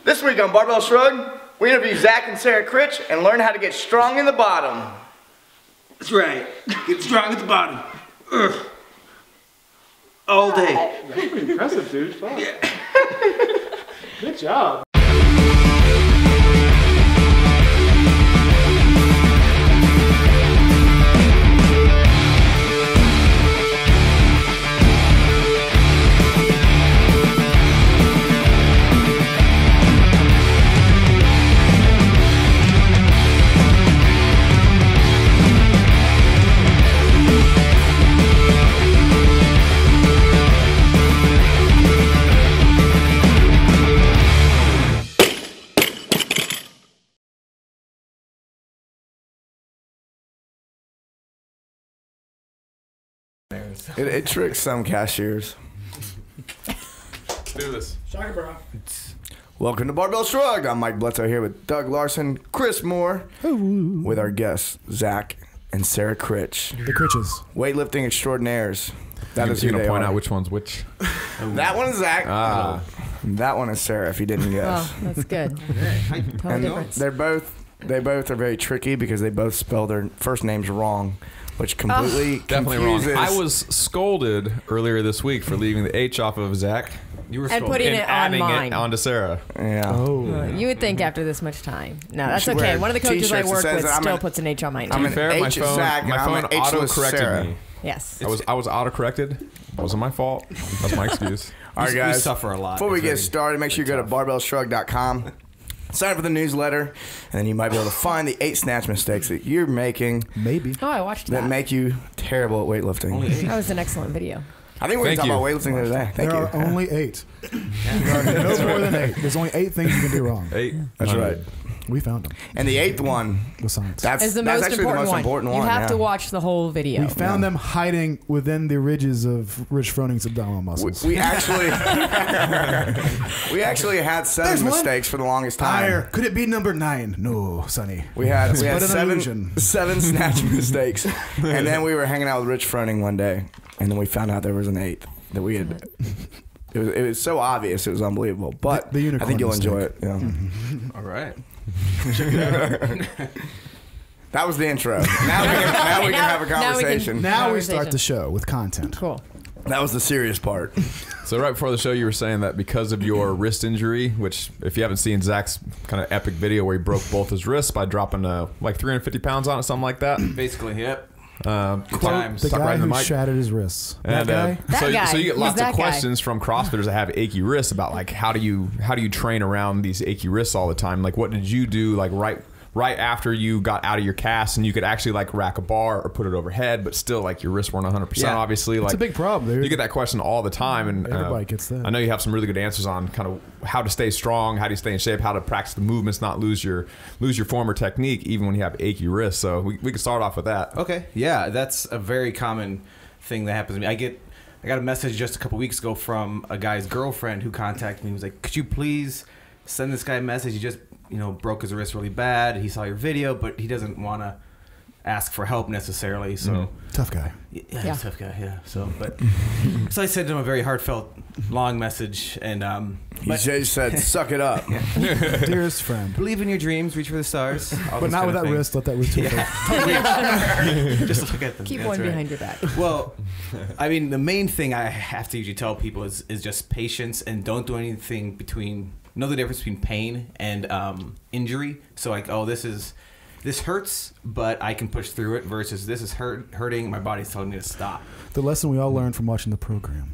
This week on Barbell Shrug, we interview Zach and Sarah Krych and learn how to get strong in the bottom. That's right. Get strong at the bottom. Ugh. All day. That's pretty impressive, dude. Fuck. Yeah. Good job. It tricks some cashiers. Let's do this. Sorry, bro. Welcome to Barbell Shrugged. I'm Mike Bledsoe here with Doug Larson, Chris Moore, with our guests, Zach and Sarah Krych. The Kriches. Weightlifting extraordinaires. That is who gonna they point are. out which one's which. That one is Zach. Ah. That one is Sarah, if you didn't guess. Oh, that's good. Totally And difference. they both are very tricky because they both spell their first names wrong, which completely Definitely confuses. wrong. I was scolded earlier this week for leaving the H off of Zach. You were And scolded. putting And it on adding mine. it onto Sarah. Yeah. Oh. You would think after this much time. No, that's should okay. wear One of the coaches I t-shirts that work says with I'm still an- puts an H on mine. I'm too. an Fair, my H phone, Zach and my I'm phone an H-less auto-corrected Sarah. me. Yes. I was auto-corrected. It wasn't my fault. That's my excuse. All right, We guys. suffer a lot. Before we It's get very- started, make sure you go to barbellshrug.com. Sign up for the newsletter, and then you might be able to find the 8 snatch mistakes that you're making Maybe. Oh, I watched that that. make you terrible at weightlifting. That was an excellent video. I think we're going to Thank talk you. about weightlifting the other day. Thank There you. are only 8. There are no more than 8. There's only 8 things you can do wrong. 8. That's right. We found them. And the 8th one, The science. that's It's the that's most actually important the most one. important You one. have yeah. to watch the whole video. We found them hiding within the ridges of Rich Froning's abdominal muscles. We actually had 7 There's one. mistakes for the longest Higher. time. Could it be number 9? No, Sonny. We had but an illusion. 7 snatch mistakes, and then we were hanging out with Rich Froning one day, and then we found out there was an 8th that we had. It was so obvious, it was unbelievable. But The I unicorn think you'll mistake. enjoy it. Yeah. All right. That was the intro. Now we can have a now we can- conversation. Now we Conversation. start the show with content. Cool. That was the serious part. So right before the show, you were saying that because of your wrist injury, which if you haven't seen Zach's kind of epic video where he broke both his wrists by dropping like 350 pounds on it, something like that. Basically, yep. Times. The Stuck guy right in the who mic. shattered his wrists. And, That guy? That so, guy. so you get Who's lots of that guy? questions from CrossFitters that have achy wrists about like how do you train around these achy wrists all the time? Like what did you do like right after you got out of your cast and you could actually like rack a bar or put it overhead, but still like your wrists weren't 100%. Yeah. Obviously, like It's a big problem, dude. you get that question all the time, and Everybody gets that. I know you have some really good answers on kind of how to stay strong, how do you stay in shape, how to practice the movements, not lose your form or technique, even when you have achy wrists. So we can start off with that. Okay. Yeah, that's a very common thing that happens to me. I got a message just a couple weeks ago from a guy's girlfriend who contacted me. He was like, "Could you please send this guy a message? He just, broke his wrist really bad. He saw your video, but he doesn't want to ask for help necessarily." So Tough guy. yeah, Yeah. he's a tough guy. Yeah. So, so I sent him a very heartfelt, long message, and He just said, "Suck it up." Dearest friend. believe in your dreams, reach for the stars. all But those not kind with of that things. wrist. Let that wrist hit. Just look at them. Keep That's one right. behind your back. Well, I mean, the main thing I have to usually tell people is just patience and don't do anything between. Know the difference between pain and injury. So like, oh, this hurts, but I can push through it. Versus this is hurting. My body's telling me to stop. The lesson we all learned from watching the program.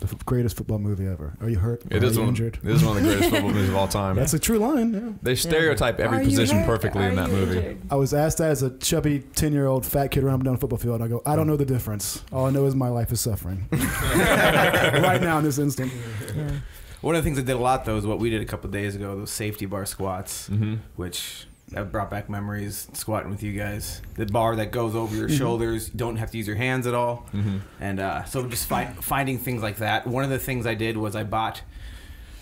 The greatest football movie ever. Are you hurt? It Are is you one. injured? It is one of the greatest football movies of all time. That's a true line. Yeah. They stereotype Are every you position hurt? perfectly in Are that you movie. injured? I was asked that as a chubby 10-year-old fat kid running down a football field. I go, I don't know the difference. All I know is my life is suffering. Right now in this instant. Yeah. One of the things I did a lot though is what we did a couple of days ago. Those safety bar squats, which that brought back memories. Squatting with you guys, the bar that goes over your shoulders. You don't have to use your hands at all. And so just finding things like that. One of the things I did was I bought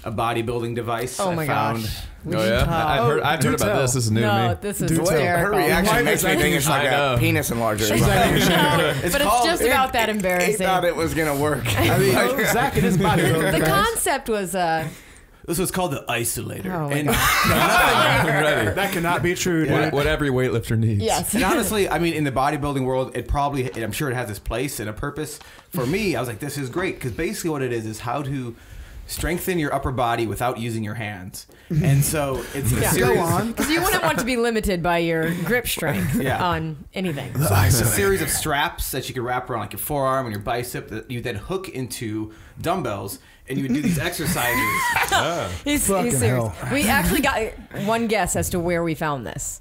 a bodybuilding device. Oh my I found, gosh. Oh yeah, I've heard about this. This is new to No, me. this is Do tell. Her hysterical. reaction makes me think it's like I know. a penis enlarger. No, but it's called- just about that He embarrassing. thought it was gonna work. I mean, Zach and his body. The concept was This was called the isolator. Oh my and I'm ready. That cannot be true, dude. What every weightlifter needs. Yes. And honestly, I mean, in the bodybuilding world, I'm sure it has its place and a purpose. For me, I was like, this is great because basically what it is how to strengthen your upper body without using your hands. And so it's a Yeah. series. Go on. Because you wouldn't want to be limited by your grip strength Yeah. on anything. So it's a series of straps that you can wrap around like your forearm and your bicep that you then hook into dumbbells, and you would do these exercises. He's Fucking serious. hell. We actually got one guess as to where we found this.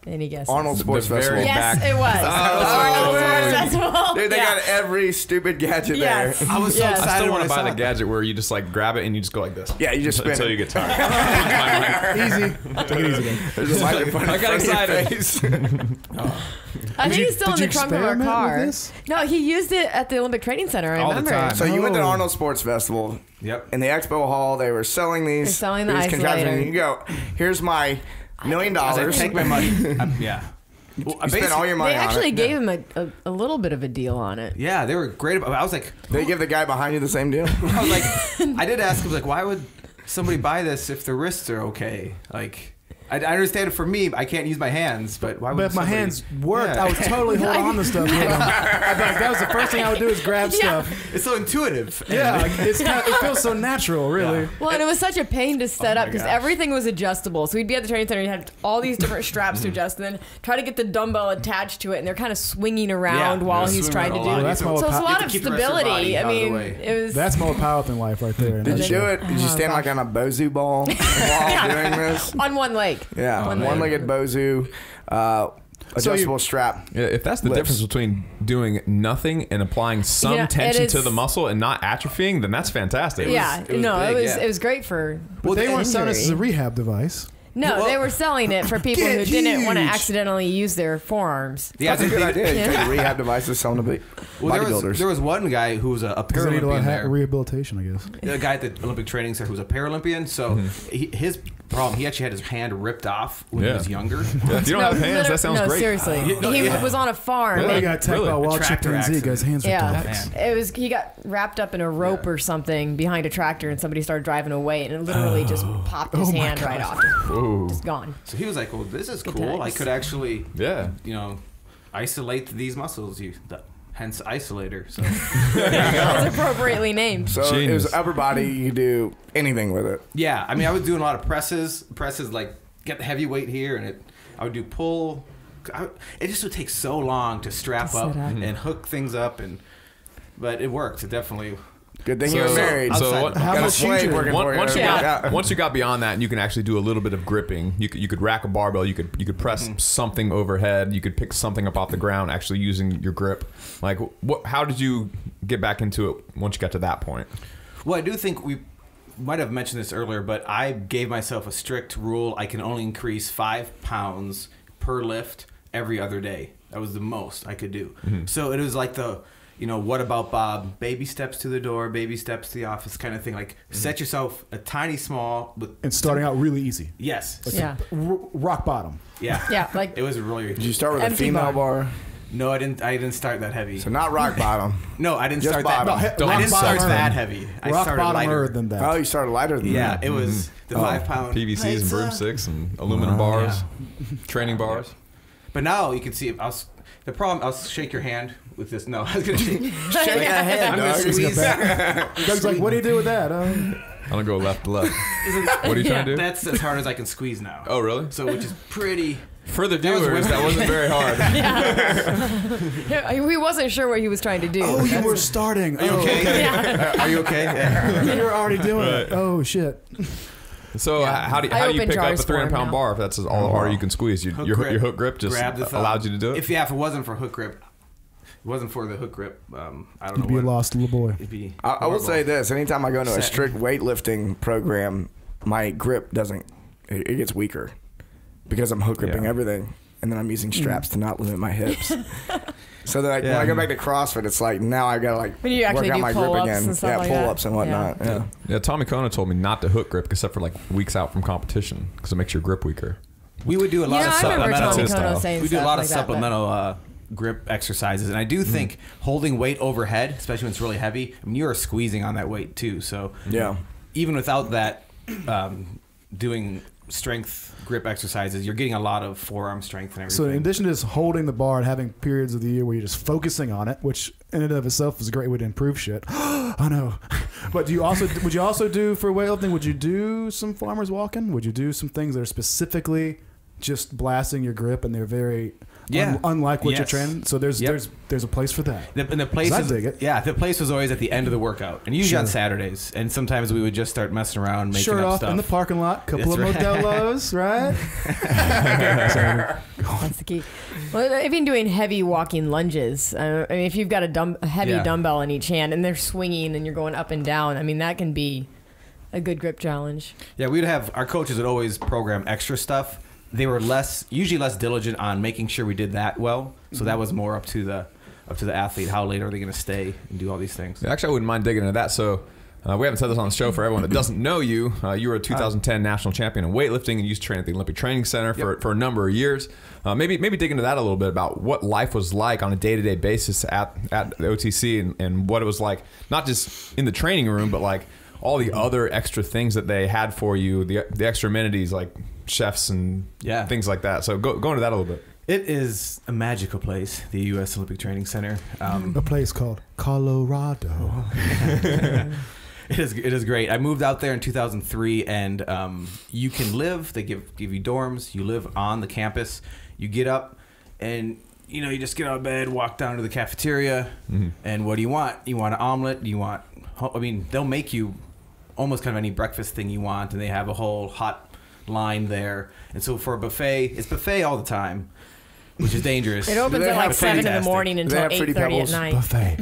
Any guesses? Arnold Sports The very Festival. Yes, back. it was. Arnold Sports Festival. Dude, they Yeah. got every stupid gadget Yes. there. I was so Yes. excited I still when want I to buy saw the it. gadget where you just like grab it and you just go like this. Yeah, you just spin until it. you get tired. Easy. Take it easy, guys. There's a microphone I in got front of your excited. face. I think it's still in Did the you trunk of our experiment car. with this? No, he used it at the Olympic Training Center. I All the remember. time. So you went to Oh. Arnold Sports Festival. Yep. In the expo hall, they were selling these. They're selling the these contraptions, isolator. and you go, here's my $1 million. I was like, take my money. Yeah. Well, You spent all your money They on actually it. gave him a little bit of a deal on it. Yeah, they were great. I was like, They give the guy behind you the same deal. I was like, I did ask him like, why would somebody buy this if their wrists are okay? Like, I understand it for me. I can't use my hands, but why would? But if my somebody- hands worked, Yeah. I would totally hold on to stuff. With them. I'd be like, that was the first thing I would do is grab Yeah. stuff. It's so intuitive. Yeah, like, it feels so natural, really. Yeah. Well, and it was such a pain to set Oh up my because gosh. everything was adjustable. So we'd be at the training center and you had all these different straps to adjust, and then try to get the dumbbell attached to it, and they're kind of swinging around Yeah, while they're he's swinging trying to around do a lot. it. That's my So it's a power. lot You of have to keep the rest of your body stability. I out of the mean, way. it was. That's more powerlifting life right there. Did you do it? Did you stand like on a Bozu ball while doing this? on one leg. Yeah, One one-legged Bozu, adjustable strap. Yeah, if that's the Lifts. difference between doing nothing and applying some You know, it tension to is- the muscle and not atrophying, then that's fantastic. Yeah, it was no, big, yeah. it was great for. But they weren't selling this as a injury. rehab device. No, they were selling it for people who Get didn't want to huge. accidentally use their forearms. Yeah, That's a good idea. You Yeah. take rehab devices, selling to bodybuilders. there was one guy who was a Because they need a lot Paralympian of there. rehabilitation, I guess. The guy at the Olympic Training Center who was a Paralympian. So his problem, he actually had his hand ripped off when he Yeah. was younger. Yeah, if you don't have hands, that sounds no, great. seriously. No, He yeah. was on a farm. Well, Really? he got attacked Really? by a wild Tractor chimpanzee. Guy's hands ripped Yeah, off. Man. it was. He got wrapped up in a rope or something behind a tractor, and somebody started driving away, and it literally just popped his hand right off. Whoa. Just gone. So he was like, well, this is Good cool. I times. could actually, Yeah. isolate these muscles. Hence isolator. So It's appropriately named. So it Genius. was upper body. You could do anything with it. yeah, I mean, I was doing a lot of presses. Presses like get the heavy weight here, and I would do pull. It just would take so long to strap To up set up. and hook things up, but it worked. It definitely. Good thing So- you were married. so outside- what- How Got a much slave huge- working for you. Once you Yeah. got once you got beyond that, and you can actually do a little bit of gripping. You could rack a barbell. You could press something overhead. You could pick something up off the ground, actually using your grip. Like, how did you get back into it once you got to that point? Well, I do think we might have mentioned this earlier, but I gave myself a strict rule. I can only increase 5 pounds per lift every other day. That was the most I could do. So it was like the, what about Bob? Baby steps to the door, baby steps to the office kind of thing. Like set yourself a tiny small. With And starting out really easy. Yes. Yeah. Rock bottom. Yeah. Yeah, like It was really. Did you start with a Empty female bar? No, I didn't start that heavy. So not rock bottom. No, I didn't Just start bottom. that. No, I didn't rock start bottom. that heavy. I Rock started lighter. bottomer than that. Oh, you started lighter than Yeah, that. it was the 5 pound PVCs and broomsticks and aluminum bars, training bars. But now you can see. The problem. I'll shake your hand with this. No, I was gonna shake. Shake that hand, I'm gonna dog. squeeze. Doug's like, what do you do with that? I don't go left to left. What are you trying to do? That's as hard as I can squeeze now. Oh, really? So which is pretty. For the That was viewers, that wasn't very hard. he wasn't sure what he was trying to do. Oh, you were starting. Oh, Okay. Yeah. Are you okay? Yeah. You were already doing it. Right. Oh, shit. So Yeah. how do I you open pick up a jars for him 300-pound now. bar if that's all the harder you can squeeze? Your hook grip just Grab the thumb. allowed you to do it? If it wasn't for hook grip, it wasn't for the hook grip. I don't You'd know be a what. lost little boy. It'd be I will horrible. say this: anytime I go into a Set. strict weightlifting program, my grip doesn't. It gets weaker because I'm hook gripping Yeah. everything, and then I'm using straps to not limit my hips. So then, when I go back to CrossFit, it's like now I gotta When you actually work on do my grip pull-ups again. and stuff Yeah, like pull that. ups and whatnot. Yeah. Yeah, Tommy Kona told me not to hook grip except for like weeks out from competition because it makes your grip weaker. We would do a lot of I remember supplemental. Tommy his Kono style. saying We do a stuff lot like of that, but- supplemental grip exercises, and I do think holding weight overhead, especially when it's really heavy, I mean, you are squeezing on that weight too. So Yeah. even without that, doing strength grip exercises, you're getting a lot of forearm strength and everything. So in addition to just holding the bar and having periods of the year where you're just focusing on it, which in and of itself is a great way to improve shit. I know. But would you also do for weightlifting? Would you do some farmers walking? Would you do some things that are specifically just blasting your grip and they're very unlike what you're training? So there's a place for that. And the place I dig it. Yeah, the place was always at the end of the workout, and usually on Saturdays. And sometimes we would just start messing around, making Shirt up off stuff in the parking lot, couple That's of right. Modelo's, right? That's the key. Well, I've been doing heavy walking lunges. I mean, if you've got a heavy dumbbell in each hand and they're swinging and you're going up and down, I mean, that can be a good grip challenge. Yeah, we'd have our coaches would always program extra stuff. They were usually less diligent on making sure we did that well. So that was more up to the athlete. How late are they going to stay and do all these things? Actually, I wouldn't mind digging into that. So we haven't said this on the show for everyone that doesn't know you. You were a 2010 national champion in weightlifting and used to train at the Olympic Training Center for a number of years. Maybe dig into that a little bit about what life was like on a day-to-day basis at the OTC and what it was like, not just in the training room, but like all the other extra things that they had for you, the extra amenities like chefs and things like that. So go into that a little bit. It is a magical place, the U.S. Olympic Training Center. A place called Colorado. It is great. I moved out there in 2003, and you can live. They give you dorms. You live on the campus. You get up, and you just get out of bed, walk down to the cafeteria, and what do you want? You want an omelet? Do you want? I mean, they'll make you almost kind of any breakfast thing you want, and they have a whole hot line there. And so for a buffet, it's buffet all the time, which is dangerous. It opens at like 7 in the morning until 8:30 at night. Buffet.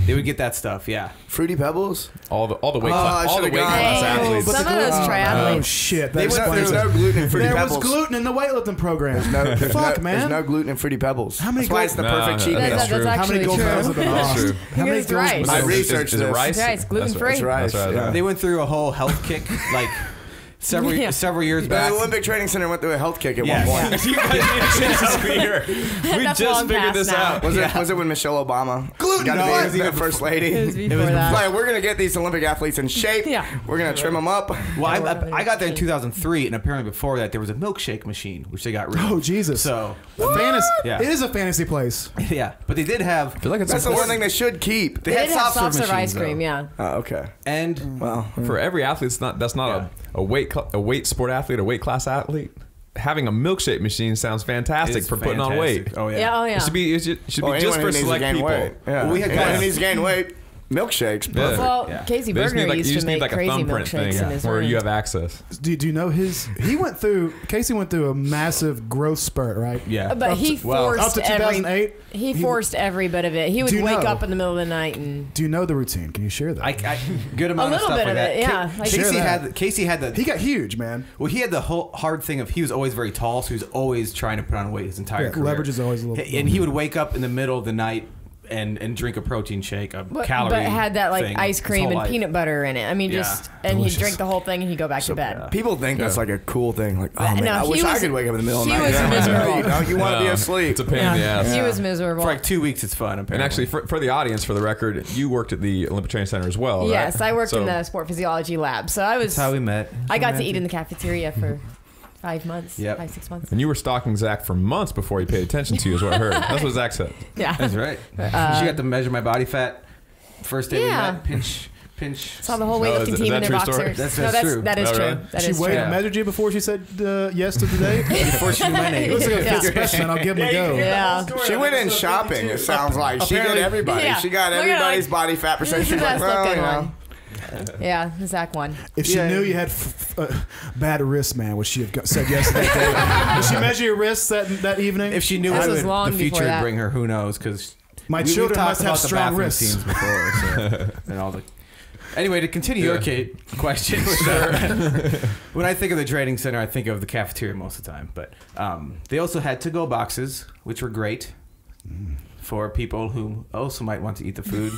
They would get that stuff, yeah. Fruity Pebbles? All the weight class athletes. Some of those triathletes. Oh shit! There's no gluten in Fruity There Pebbles. was gluten in the weightlifting program. There's man. no gluten in Fruity Pebbles. How many That's why it's the perfect cheat That's meal. actually How many gold true. medals have been lost? True. How many It's gold rice. I medals? researched Is it this. rice? Yeah, it's gluten-free. It's rice. That's right, Yeah. They went through a whole health kick like several years back. The Olympic Training Center went through a health kick at Yeah. one point. You guys need a chance to be here. We That's just long figured past this now. out. Was it when Michelle Obama got to be the first lady? It was before that. Like, we're gonna get these Olympic athletes in shape. Yeah. We're gonna trim them up. Well, I got there in 2003, and apparently before that there was a milkshake machine, which they got rid of. Oh Jesus! So, Fantasy. Yeah. It is a fantasy place. yeah. But they did have... I feel like it's That's the one thing they should keep. They did have soft serve machines, ice cream, though. yeah. Oh, okay. And... Well, for every athlete. That's not a weight sport athlete, a weight class athlete. Having a milkshake machine sounds fantastic it's for putting on weight. fantastic. Oh, yeah. Yeah, oh yeah. It should be just for select people. Weight. Yeah. Well, we had Anyone guys- who needs to gain weight, milkshakes. Yeah. Perfect. Well, Yeah. Casey They just Bergner need used you to just need make like a crazy thumbprint milkshakes thing in his where room. you have access. Do you know Casey went through a massive growth spurt, right? Yeah. But he Up forced to 2008. he forced every bit of it. He would Do you wake know? up in the middle of the night and Do you know the routine? Can you share that? I good amount A of little stuff bit like of that. it, yeah. Like- Share that. Casey had the... He got huge, man. Well, he had the whole hard thing of he was always very tall, so he was always trying to put on weight his entire Yeah, career. leverage is always a little- And he would wake up in the middle of the night and drink a protein shake, a calorie but had that like thing ice his cream whole and life. peanut butter in it. I mean, Yeah. just and Delicious. he'd drink the whole thing and he'd go back to bed. People think that's like a cool thing. Like, oh man, No, I he wish I was- could wake up in the middle of the he night. was miserable. You know, you want to be No, asleep. It's a pain in the ass. He was miserable. For like 2 weeks, it's fun. Apparently. And actually, for the audience, for the record, you worked at the Olympic Training Center as well, right? Yes, I worked in So- the sport physiology lab, so I was. that's how we met. I got to eat in the cafeteria for 5 months. Yep. 5-6 months. And you were stalking Zach for months before he paid attention to you, is what I heard. That's what Zach said. Yeah. That's right. she got to measure my body fat first day Yeah. we met. Pinch. Saw the whole Oh, weightlifting is team that in their true story? boxers. That's true. That is Oh, true. really? That She is weighed true. and measured you before she said yes to the date? Before she knew my name. Looks like a Yeah. fit specimen. I'll give him a go. Yeah. She went in shopping. It sounds like she did Apparently- everybody. Yeah. She got Look at everybody's like, body fat percentage. This is She's the like, best well, looking you know. one. Yeah, Zach won. If she knew you had bad wrists, man, would she have said yes to that date? Did she measure your wrists that evening? If she knew This what was long the before future would that. bring her, who knows? Because My children must have strong bathroom wrists. scenes before, so, and all the. Anyway, to continue your question, when I think of the training center, I think of the cafeteria most of the time. But they also had to-go boxes, which were great for people who also might want to eat the food.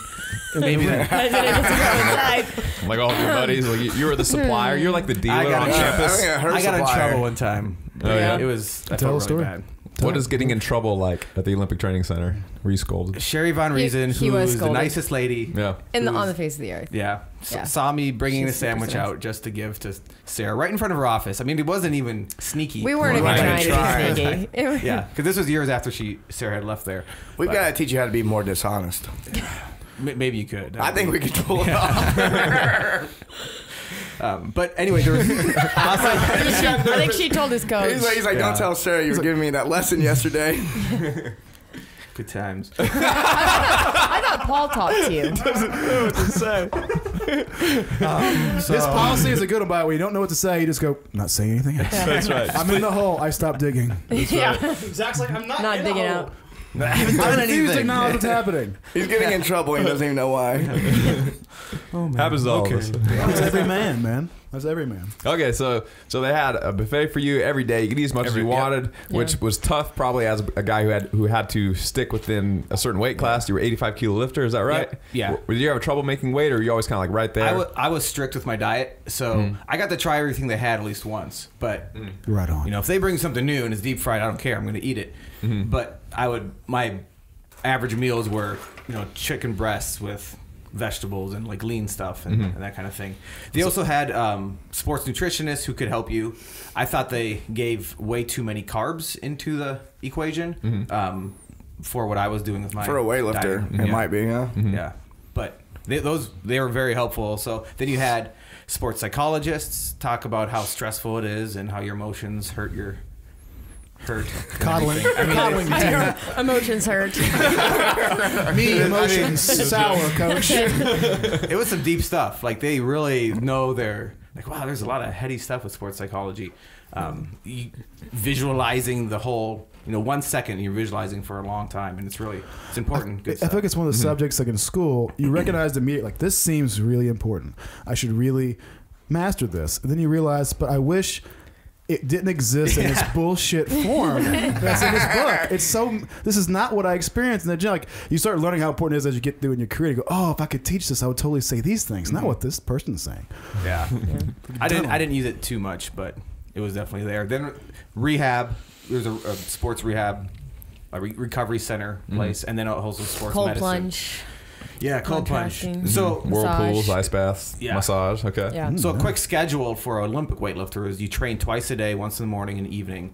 Maybe I didn't get to go inside. Like all of your buddies, well, you were the supplier. You're like the dealer I got on in campus. her I got in supplier. trouble one time. Oh, yeah? I Tell felt the really story. bad. What is getting in trouble like at the Olympic Training Center? Were you scolded? Sherry Von Riesen, he was who's the scolded. nicest lady. Yeah. On the face of the earth. Yeah. Yeah. Saw me bringing She's the sandwich super nice. out just to give to Sarah right in front of her office. I mean, it wasn't even sneaky. We weren't even Right. trying to be sneaky. It was- Yeah, because this was years after Sarah had left there. We've But got to teach you how to be more dishonest. maybe you could. I think we could pull it off. But anyway, there was. I think she told his coach. He's like, Yeah. don't tell Sarah you were giving me that lesson yesterday. Good times. I thought Paul talked to you. This policy is a good one, by the way. You don't know what to say. You just go, not saying anything else. That's right. I'm in the hole. I stopped digging. Yeah. Zach's like, I'm Not digging out. I haven't done I refuse to acknowledge what's happening. He's getting in trouble. He doesn't even know why. Happens to all of us. That's every man, man. That's every man. Okay, so they had a buffet for you every day. You could eat as much as you wanted, which Yeah. was tough probably as a guy who had to stick within a certain weight class. You were 85 kilo lifter, is that right? Yeah. Did you have trouble making weight, or were you always kind of like right there? I was strict with my diet, so I got to try everything they had at least once. But Right on. you know, if they bring something new and it's deep fried, I don't care. I'm going to eat it. But my average meals were, you know, chicken breasts with vegetables and like lean stuff and that kind of thing. They also had sports nutritionists who could help you. I thought they gave way too many carbs into the equation for what I was doing with my For a weightlifter, diet. it might be, yeah. Yeah, but they were very helpful. So then you had sports psychologists talk about how stressful it is and how your emotions hurt. Coddling. Coddling. Emotions hurt. Me, emotions, sour, coach. It was some deep stuff. Like they really know their like. Wow, there's a lot of heady stuff with sports psychology. Visualizing the whole. 1 second you're visualizing for a long time, and it's important. Good I stuff. feel like it's one of the subjects like in school, you recognize immediately, like, this seems really important. I should really master this. And then you realize, but I wish it didn't exist in this bullshit form that's in this book. This is not what I experienced in the gym. Like, you start learning how important it is as you get through in your career. You go, oh, if I could teach this, I would totally say these things. Not what this person's saying. Yeah. I didn't use it too much, but it was definitely there. Then rehab. There's a sports rehab, a recovery center place, and then also sports Cold medicine. plunge. Yeah, cold plunge. Contrasting. So Whirlpools, Massage. ice baths, Yeah. massage. Okay. Yeah. So a quick schedule for an Olympic weightlifter is you train twice a day, once in the morning and evening,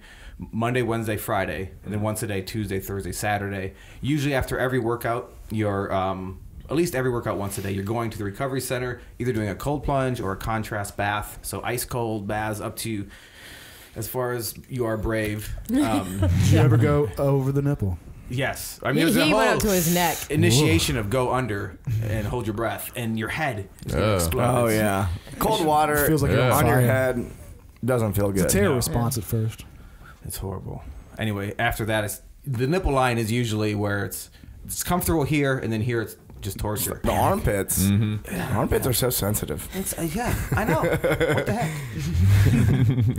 Monday, Wednesday, Friday, and then once a day, Tuesday, Thursday, Saturday. Usually after every workout, you're at least every workout once a day, you're going to the recovery center, either doing a cold plunge or a contrast bath. So ice cold baths up to as far as you are brave. Did you ever go over the nipple? Yes. I mean, there's a He went whole up to his neck. initiation of go under and hold your breath, and your head is going to explode. Oh, It's- yeah. Cold water Feels like you're on on your fire. head doesn't feel good. It's a terror response at first. It's horrible. Anyway, after that, the nipple line is usually where it's comfortable here, and then here it's just torture. The armpits. The armpits are so sensitive. It's, yeah, I know. What the heck?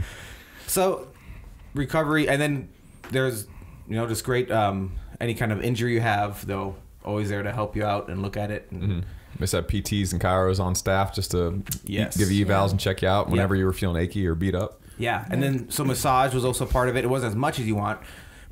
So, recovery, and then there's, just great, any kind of injury you have, though, always there to help you out and look at it. And Must have PTs and chiros on staff just to Yes. give you evals and check you out whenever Yeah. you were feeling achy or beat up. Yeah, and then so massage was also part of it. It wasn't as much as you want,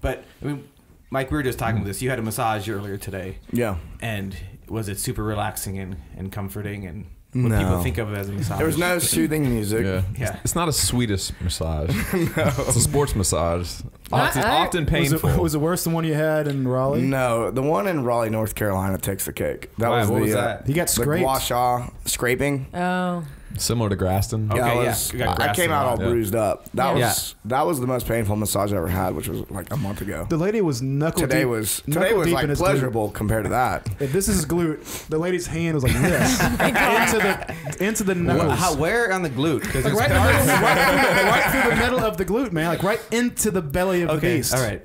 but I mean, Mike, we were just talking about this. You had a massage earlier today, Yeah. and was it super relaxing and comforting and what No. people think of it as a massage? There was no soothing music. Yeah. Yeah. It's not a Swedish massage. It's a sports massage. Often painful. Was it worse than one you had in Raleigh? No, the one in Raleigh, North Carolina takes the cake. That Why? was What the was that? He got the scraped. Washaw scraping. Oh. Similar to Graston. Okay, I yeah. was- You got I grass came in out it. all Yeah. bruised up. That Yeah. was the most painful massage I ever had, which was like a month ago. The lady was knuckle Today deep. was knuckle deep in like his pleasurable compared to that. glute. If this is his glute, the lady's hand was like this into the nose. Where on the glute? Because Like right through the middle of the glute, man. Like right into the belly of the Okay, beast. all right.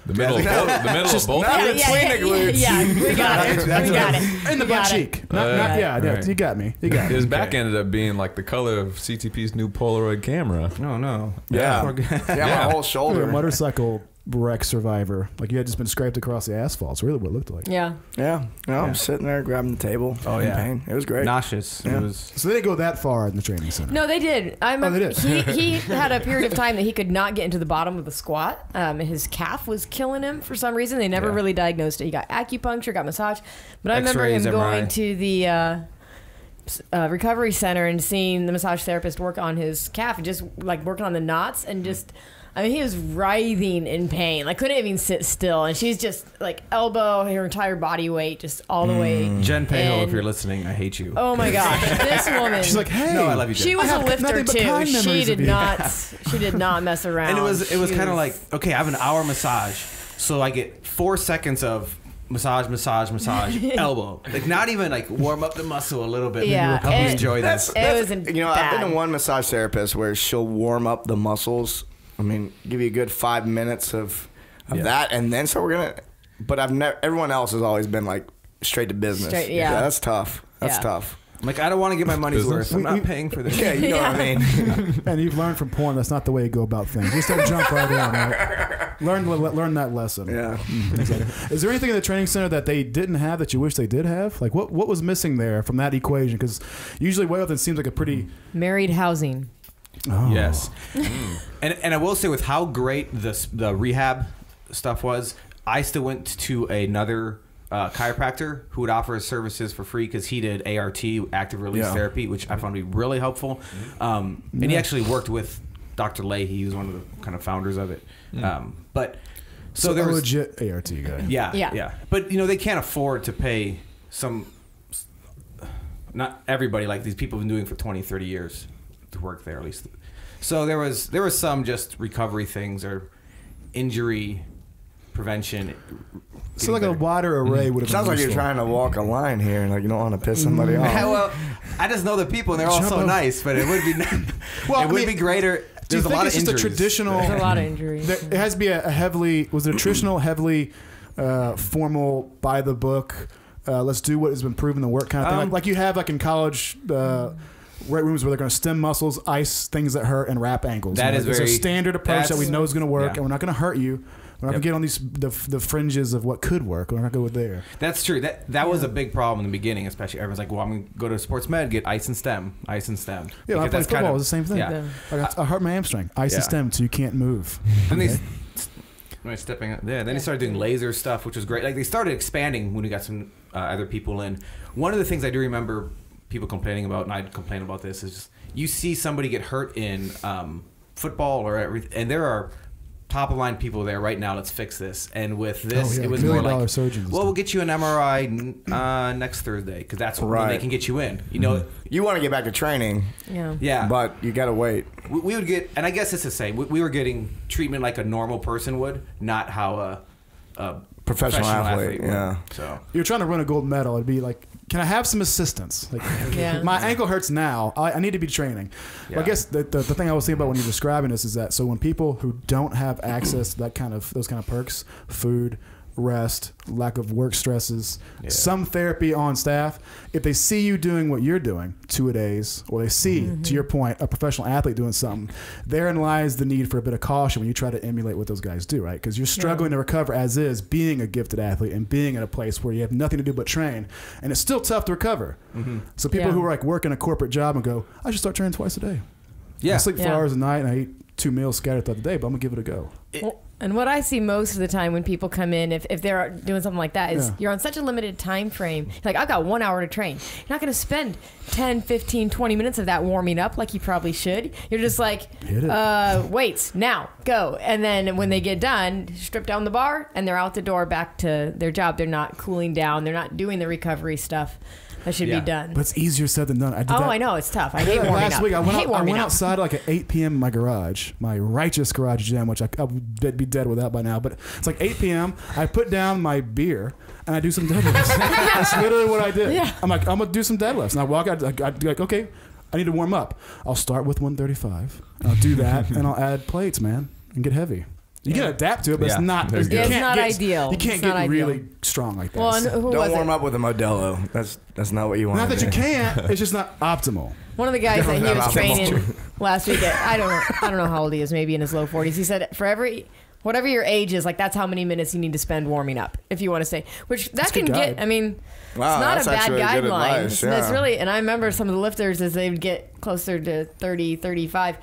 The middle of both. Not between the glutes. Yeah, we got it. We got it. In the We butt got it. cheek. Yeah, Right. you got me. You got me. His back ended up being like the color of CTP's new Polaroid camera. No. Yeah. Poor guy. Yeah, my whole You're a shoulder. motorcycle wreck survivor. Like you had just been scraped across the asphalt. It's really what it looked like. Yeah. Yeah. No, I'm sitting there grabbing the table. Oh, in yeah. pain. It was great. Nauseous. Yeah. It was. So they didn't go that far in the training center. No, they did. I remember they did. he had a period of time that he could not get into the bottom of the squat. His calf was killing him for some reason. They never really diagnosed it. He got acupuncture, got massage. But I remember him X-rays, going MRI. to the recovery center and seeing the massage therapist work on his calf and just like working on the knots and just. I mean, he was writhing in pain. Like, couldn't even sit still. And she's just like elbow, her entire body weight, just all the way. Jen Payo, if in. you're listening, I hate you. Oh my gosh, this woman. She's like, hey. No, I love you, Jen. She was I a have lifter nothing but too. kind She memories did of you. not. She did not mess around. And it was She kind of like, okay, I have an hour massage, so I get 4 seconds of massage, elbow. Like not even like warm up the muscle a little bit. Yeah, Help me and- enjoy this. It was I've been to one massage therapist where she'll warm up the muscles. I mean, give you a good 5 minutes of that, and then so we're gonna. But I've never. Everyone else has always been like straight to business. Straight- yeah. That's tough. That's Yeah. tough. I'm like, I don't want to get my money's worth. I'm not paying for this. Yeah, you know what I mean. And you've learned from porn that's not the way you go about things. Just don't jump right in. Right? Learn that lesson. Yeah. Exactly. Is there anything in the training center that they didn't have that you wish they did have? Like what was missing there from that equation? Because usually weightlifting seems like a pretty married housing. oh. Yes. And I will say, with how great the rehab stuff was, I still went to another chiropractor who would offer his services for free because he did ART, active release therapy, which I found to be really helpful. And he actually worked with Dr. Leahy. He was one of the kind of founders of it. But so there a was legit ART guy. yeah. But they can't afford to pay some. Not everybody, like these people have been doing it for 20, 30 years to work there at least. So there was some just recovery things or injury prevention. So like a wider array would have Sounds been like you're useful. trying to walk a line here, and like you don't want to piss somebody off. Well, I just know the people and they're all so Jumbo. nice, but it would be Well, it would be greater. Do you There's a think lot it's of just injuries. a traditional? There's a lot of injuries. It has to be a heavily. Was it a traditional, heavily formal, by the book? Let's do what has been proven to work kind of thing. Like you have like in college. Weight rooms where they're going to stem muscles, ice things that hurt, and wrap ankles. That is There's very- a standard approach that we that's- know is going to work, yeah. and we're not going to hurt you. We're not going to get on these the fringes of what could work. We're not going to go there. That's true. That was a big problem in the beginning, especially everyone's like, well, I'm going to go to sports med, get ice and stem. Yeah, when I Because played that's football, it was the same thing. Yeah. I hurt my hamstring. Ice and Yeah. stem, so you can't move. Then they started doing laser stuff, which was great. Like they started expanding when we got some other people in. One of the things I do remember people complaining about, and I'd complain about this, is just you see somebody get hurt in football or everything, and there are top of line people there right now. Let's fix this. And with this, it was more $1 million like, surgeons and well, we'll stuff. get you an MRI next Thursday because that's when Right. they can get you in. You know, You want to get back to training, Yeah. yeah. but you gotta wait. We would get, and I guess it's the same. We were getting treatment like a normal person would, not how a Professional athlete, would. yeah. So You're trying to run a gold medal. It'd be like, can I have some assistance? Like, Yeah. my ankle hurts now. I need to be training. Well, I Yeah. guess the thing I was thinking about when you're describing this is that so when people who don't have access to those kind of perks, food, rest, lack of work stresses, some therapy on staff, if they see you doing what you're doing 2-a-days, or they see, to your point, a professional athlete doing something, therein lies the need for a bit of caution when you try to emulate what those guys do, right? Because you're struggling to recover as is, being a gifted athlete and being in a place where you have nothing to do but train, and it's still tough to recover. So people who are like working a corporate job and go, I should start training twice a day. yeah, I sleep 4 Yeah. hours a night and I eat 2 meals scattered throughout the day, but I'm gonna give it a go. Well, and what I see most of the time when people come in, if they're doing something like that, is Yeah. you're on such a limited time frame. Like, I've got 1 hour to train. You're not going to spend 10, 15, 20 minutes of that warming up like you probably should. You're just like, Hit it. weights, now, go. And then when they get done, strip down the bar, and they're out the door back to their job. They're not cooling down. They're not doing the recovery stuff that should Yeah. be done. But it's easier said than done. I did Oh, that. I know. It's tough. I hate warming Last up. week I went warming up. outside like at 8 p.m. in my garage, my righteous garage gym, which I would be dead without by now. But it's like 8 p.m. I put down my beer and I do some deadlifts. That's literally what I did. Yeah. I'm like, I'm gonna do some deadlifts, and I walk out. I'd be like, okay, I need to warm up. I'll start with 135. And I'll do that, and I'll add plates, man, and get heavy. You can adapt to it, but Yeah. it's not. There you You go. It's can't not get- ideal. You can't It's get not really ideal. strong like that. Well, and who Don't was warm it? up with a Modelo. That's not what you want. Not that to you do. can't. It's just not optimal. One of the guys that he was Optimal. training last week, I don't know how old he is, maybe in his low 40s. He said for every whatever your age is, like that's how many minutes you need to spend warming up if you want to stay. Which that can good get. guide. I mean, Wow, it's not that's a bad actually good guideline. advice, It's yeah. really, and I remember some of the lifters as they would get closer to 30, 35.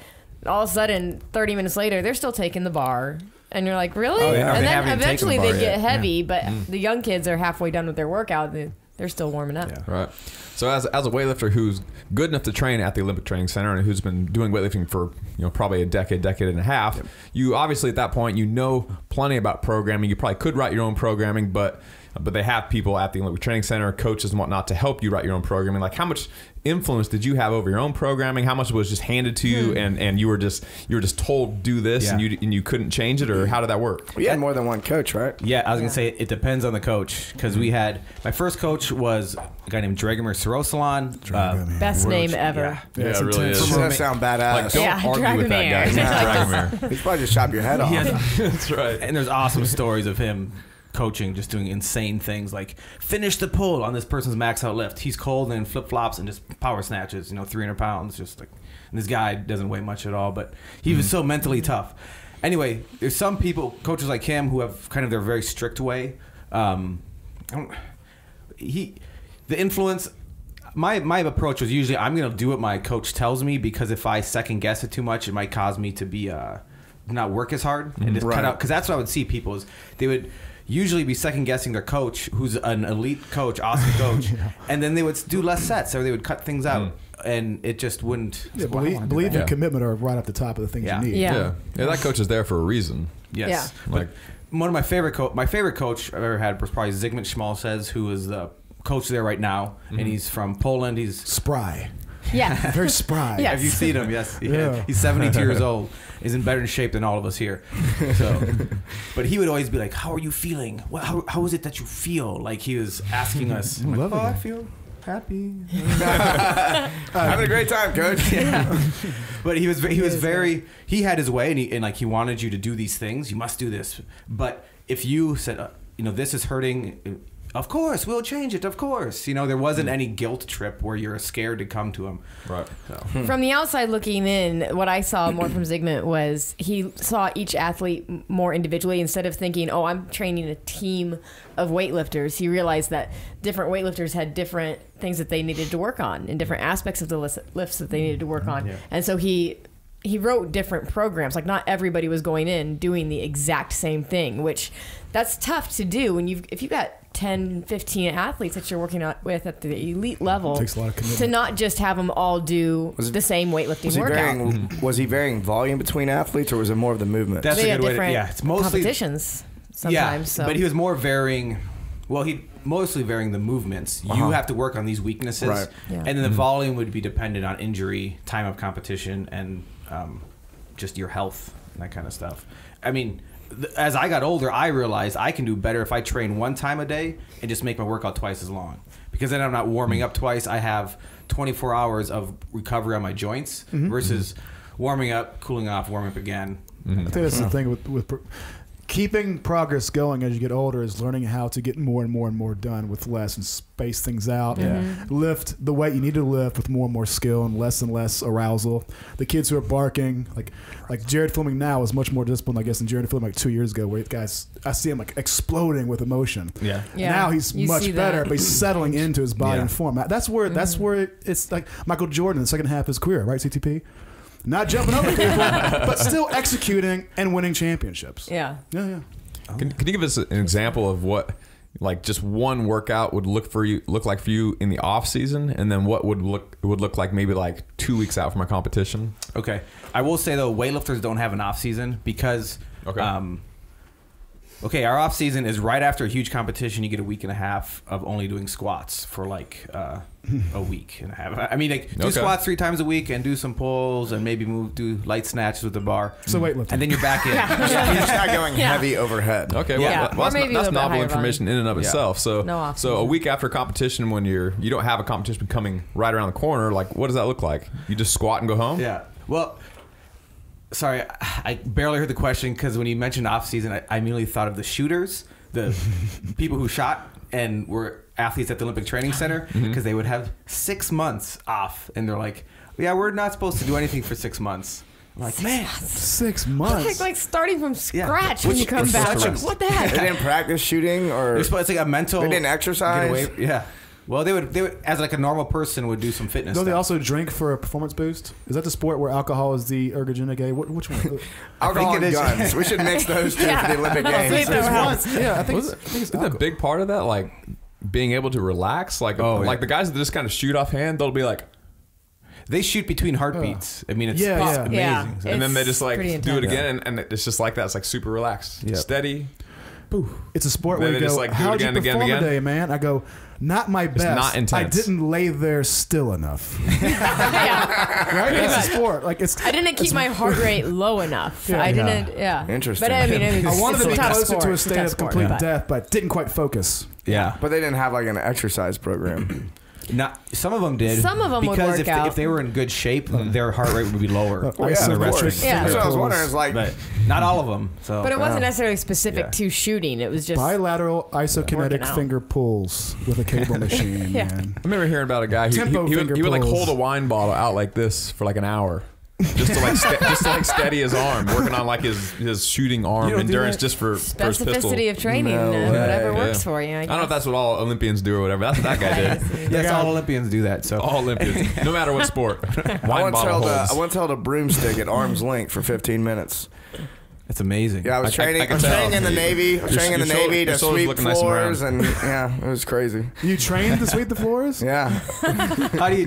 All of a sudden, 30 minutes later, they're still taking the bar. And you're like, really? Oh, yeah. They And haven't then even eventually taken the they bar get yet. heavy, but the young kids are halfway done with their workout. They're still warming up. Yeah. Right. So as a weightlifter who's good enough to train at the Olympic Training Center and who's been doing weightlifting for probably a decade and a half, you obviously at that point you know plenty about programming. You probably could write your own programming, but they have people at the Olympic Training Center, coaches and whatnot, to help you write your own programming. Like, how much influence did you have over your own programming? How much was just handed to you, and you were just told do this, and you couldn't change it, or how did that work? We had more than one coach, right? Yeah, I was gonna say it depends on the coach, because we had my first coach was a guy named Dragomir Sirosalon. Best name ever. Yeah, it's it really intense. is. That sound badass. Like, don't Yeah, argue with that guy. Dragomir. Dragomir. He's probably just chop your head off. That's right. And there's awesome stories of him coaching, just doing insane things like finish the pull on this person's max out lift. He's cold and flip flops and just power snatches, 300 pounds. Just like, and this guy doesn't weigh much at all, but he was so mentally tough. Anyway, there's some people, coaches like him, who have kind of their very strict way. The influence. My approach was usually I'm going to do what my coach tells me, because if I second guess it too much, it might cause me to be not work as hard and just cut out. Because that's what I would see people is they would usually be second guessing their coach, who's an elite coach, awesome coach, and then they would do less sets, or they would cut things out, and it just wouldn't. Yeah, belief and commitment are right at the top of the things Yeah. you need. Yeah. Yeah, that coach is there for a reason. Yes, Yeah. like one of my favorite coach I've ever had was probably Zygmunt Schmalzes, who is the coach there right now, and he's from Poland. He's Spry. Yeah. Very spry. Yeah. Have you seen him? Yes. Yeah. He's 72 years old. He's in better shape than all of us here. So, but he would always be like, "How are you feeling? How is it that you feel?" Like he was asking us. I'm like, I feel happy. Having a great time, coach. Yeah. But he had his way, and he wanted you to do these things. You must do this. But if you said, this is hurting. Of course, we'll change it. Of course. There wasn't any guilt trip where you're scared to come to him. Right. So. From the outside looking in, what I saw more from Zygmunt was he saw each athlete more individually. Instead of thinking, oh, I'm training a team of weightlifters, he realized that different weightlifters had different things that they needed to work on and different aspects of the lifts that they needed to work on. Yeah. And so he wrote different programs. Like, not everybody was going in doing the exact same thing, which that's tough to do when if you've got 10, 15 athletes that you're working with at the elite level. It takes a lot of commitment. To not just have them all do the same weightlifting workout. Was he varying volume between athletes, or was it more of the movement? That's They a had good way. different It's mostly competitions sometimes. So. But he was more varying. Well, he mostly varying the movements. You have to work on these weaknesses, Right. Yeah. and then the volume would be dependent on injury, time of competition, and just your health and that kind of stuff. I mean, as I got older, I realized I can do better if I train one time a day and just make my workout twice as long, because then I'm not warming up twice. I have 24 hours of recovery on my joints versus warming up, cooling off, warming up again. I think that's the thing with keeping progress going as you get older is learning how to get more and more done with less and space things out. Lift the weight you need to lift with more and more skill and less arousal. The kids who are barking, like Jared Fleming now is much more disciplined, I guess, than Jared Fleming 2 years ago, where guys, I see him exploding with emotion. Yeah. Now he's You much see better, that. but he's settling into his body and form. That's where it's like Michael Jordan in the second half of his career, right, CTP? Not jumping over people, but still executing and winning championships. Yeah. Yeah. Can you give us an example of what, like, just one workout would look like for you in the off season, and then what would look like maybe like 2 weeks out from a competition? Okay, I will say though, weightlifters don't have an off season because. Okay, our off season is right after a huge competition. You get a week and a half of only doing squats for like a week and a half. I mean, do squats 3 times a week and do some pulls and maybe do light snatches with the bar. So weightlifting. And then you're back in. You're just not going heavy overhead. Okay, Yeah. well, Or maybe a that's little bit novel higher information in and of itself. So, No off so a season. week after competition, when you don't have a competition coming right around the corner, like, what does that look like? You just squat and go home? Yeah. Well, sorry, I barely heard the question because when you mentioned off season, I immediately thought of the shooters, the people who shot and were athletes at the Olympic Training Center, because they would have 6 months off, and they're like, "Yeah, we're not supposed to do anything for 6 months." I'm like, man, 6 months. Like starting from scratch when Which you come is back. such a- Like, what the heck? They didn't practice shooting, or it's like a mental. they didn't exercise. Get away. Yeah. Well, they would as like a normal person would do some fitness. Don't they stuff. also drink for a performance boost? Is that the sport where alcohol is the ergogenic aid? Which one? Alcohol it and is. guns. We should mix those two for the Olympic Yeah. Games. There's one. Yeah, I think Was it's, it- I think it's Isn't a alcohol. big part of that like being able to relax? Like, like the guys that just kind of shoot offhand, they'll be like, They shoot between heartbeats. I mean, it's Yeah, yeah. amazing. Yeah. So- and then they It's just like pretty do it intense. again, and it's just like that. It's like super relaxed, steady. It's a sport Then where you they go, just, like, do it how'd you again, again, perform again? today, man? I go, not my best. not intense. I didn't lay there still enough. Yeah. Right? Pretty It's a much. sport. Like it's. I didn't keep my heart rate low enough. Yeah. I didn't. Yeah. Interesting. But I mean, it was, I wanted it's to be a tough closer sport. to a It's state tough of sport, complete but- death, but didn't quite focus. yeah. But they didn't have like an exercise program. Not some of them did. Some of them would because work if out. if they were in good shape, their heart rate would be lower. Well, yeah, in the of course. wrestling. Yeah. That's what I was Pulls. wondering. It's like, But not all of them. So But it wasn't necessarily specific Yeah. to shooting. It was just Bilateral Working isokinetic out. finger pulls with a cable machine, Yeah. man. I remember hearing about a guy who Tempo he finger would like pulls. hold a wine bottle out like this for like an hour. Just to like steady his arm, working on like his shooting arm You don't do endurance that? just for his pistol. specificity of training. No way. Whatever Yeah. works for you. I don't know if that's what all Olympians do or whatever. That's what that guy did. yes, all Olympians do that. So All Olympians, no matter what sport. I Wine once, bottle I holds. once held a broomstick at arm's length for 15 minutes. it's amazing. Yeah, I was training. I I can was training tell. in the Navy. I was Your- training in the your shoulder- Navy your to shoulders sweep looking nice and floors, and yeah, it was crazy. You trained to sweep the floors? Yeah, How do you?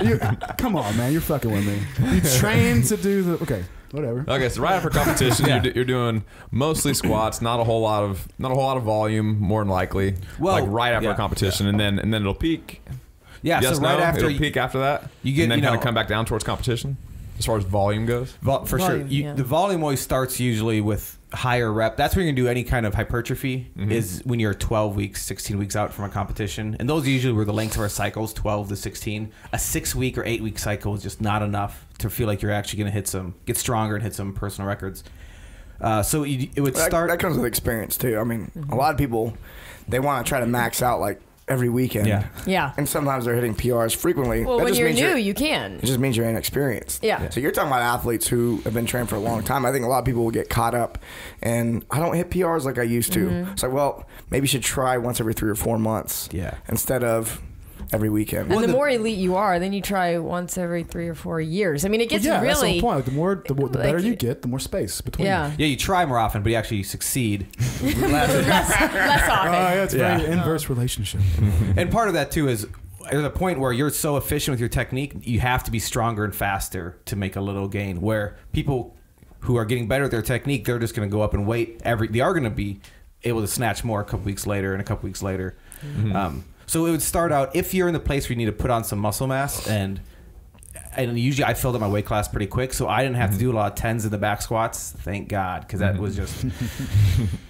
You, come on, man. You're fucking with me. You trained to do the. Okay, whatever. Okay, so right after competition, Yeah. you're doing mostly squats, not a whole lot of volume, more than likely. Well, like right after yeah, a competition, and then it'll peak. Yeah. Yes, so right no? after it'll peak after that. you get- and then you kind know- of come back down towards competition as far as volume goes. For Volume, sure. yeah. The volume always starts usually with higher rep. That's when you're going to do any kind of hypertrophy is when you're 12 weeks, 16 weeks out from a competition. And those usually were the lengths of our cycles, 12 to 16. A 6-week or 8-week cycle is just not enough to feel like you're actually going to get stronger and hit some personal records. So it would start. that comes with experience too. I mean, a lot of people they want to try to max out like every weekend. Yeah. Yeah. and sometimes they're hitting PRs frequently. Well, That when just you're means new, you can. It just means you're inexperienced. Yeah. So you're talking about athletes who have been trained for a long time. I think a lot of people will get caught up, and I don't hit PRs like I used to. It's like, well, maybe you should try once every 3 or 4 months. Yeah. Instead of every weekend. And the more elite you are, then you try once every 3 or 4 years. I mean, it gets yeah, that's the really. whole point. Like, the better like- you get, the more space between. Yeah. Yeah, you try more often, but you actually succeed. Less Oh, often. yeah, it's a Yeah. very inverse relationship. And part of that too is there's a point where you're so efficient with your technique, you have to be stronger and faster to make a little gain. Where people who are getting better at their technique, they're just going to go up and wait. They are going to be able to snatch more a couple weeks later and a couple weeks later. So it would start out if you're in the place where you need to put on some muscle mass, and usually I filled up my weight class pretty quick, so I didn't have to do a lot of 10s in the back squats. Thank God, because that was just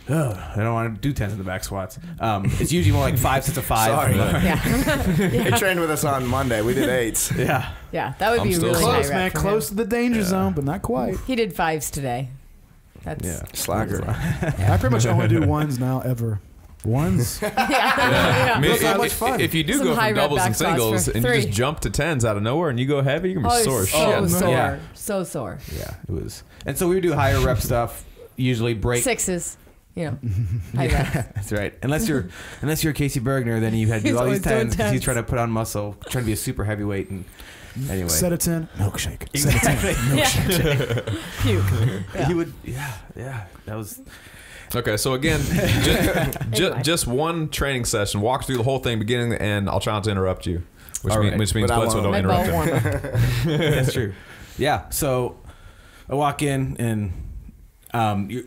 I don't want to do 10s in the back squats. It's usually more like 5 sets of 5. Sorry. Yeah. He trained with us on Monday. We did 8s. Yeah. Yeah. That would I'm be still really Close, high man. rep for him. Close to the danger zone, but not quite. He did 5s today. That's Yeah. Slacker. I pretty much only do ones now, ever. Ones? I mean, Looks like much fun. if you do Some go high from rep doubles and back squats singles for and you 3. just jump to 10s out of nowhere and you go heavy, you're gonna be sore. so shit. sore. Yeah. So sore. Yeah, it was. And so we would do higher rep stuff, usually break. 6s. You know. High rep. That's right. Unless you're Casey Bergner, then you had to do He's all these always doing 10s because he's tens. trying to put on muscle, trying to be a super heavyweight. And anyway, Set of 10, milkshake. Set of 10. Yeah. Puke. Yeah. he would. Yeah. That was. Okay, so again, just one training session. Walk through the whole thing, beginning to end. I'll try not to interrupt you, which, All right. which means But I Bledsoe don't won't. Med interrupt ball him. warm up. That's true. Yeah. So I walk in and you.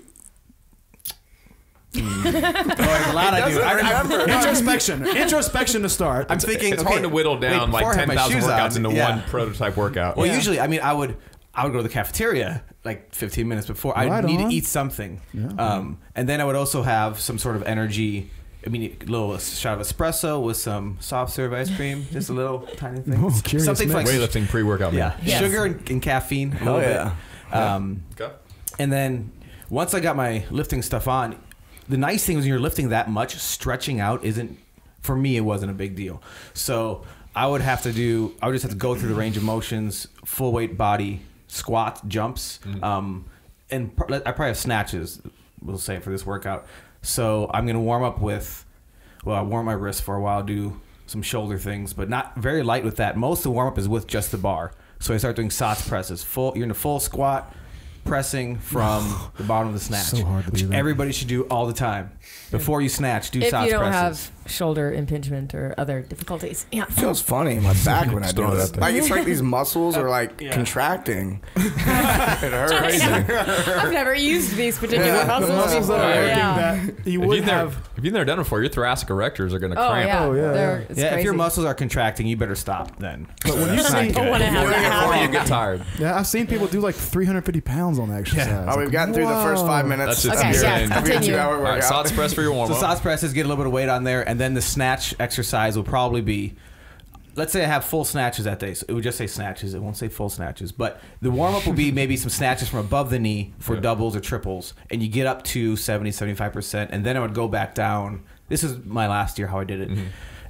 There's a lot I do. Introspection to start. I'm thinking. It's okay, hard to whittle down wait, like before I have my 10,000 shoes workouts on, into yeah. one prototype workout. Well, usually, I mean, I would go to the cafeteria like 15 minutes before. I Right need on. to eat something, Yeah. and then I would also have some sort of energy. I mean, a little shot of espresso with some soft serve ice cream, just a little tiny thing. Oh, curious Something mix. like Weightlifting pre-workout meal. yeah, Yes. sugar and caffeine. A Hell little yeah. bit. Okay. And then once I got my lifting stuff on, the nice thing was when you're lifting that much, stretching out isn't, for me, it wasn't a big deal. So I would just have to go through the range of motions, full weight body squats, jumps, and I probably have snatches, we'll say, for this workout. So I'm going to warm up with, I warm my wrist for a while, do some shoulder things, but not very light with that. Most of the warm up is with just the bar. So I start doing SOTS presses. You're in a full squat, pressing from the bottom of the snatch. So hard to which do that. everybody should do all the time. Before you snatch, do If SOTS you don't presses. have shoulder impingement or other difficulties. Yeah. It feels funny in my back when I do throw it this. out there. Like it's like these muscles are like contracting. It hurts. I've never used these particular muscles, The muscles that are working Yeah. that you If would you've have. never done it before, your thoracic erectors are going to Oh cramp. yeah. Oh, yeah. It's Yeah, if your crazy. muscles are contracting, you better stop then. But when you That's not see, good. don't want to have that Before you happen. get tired. yeah, I've seen people do like 350 pounds on the exercise. Oh, we've gotten through the first 5 minutes. That's just Okay, yeah, insane. Of your continue. 2 hour All right, workout. SOTS press for your warm So up. SOTS presses, get a little bit of weight on there, and then the snatch exercise will probably be, let's say I have full snatches that day. So it would just say snatches. It won't say full snatches. But the warm-up will be maybe some snatches from above the knee for doubles or triples, and you get up to 70, 75%, and then I would go back down. This is my last year how I did it.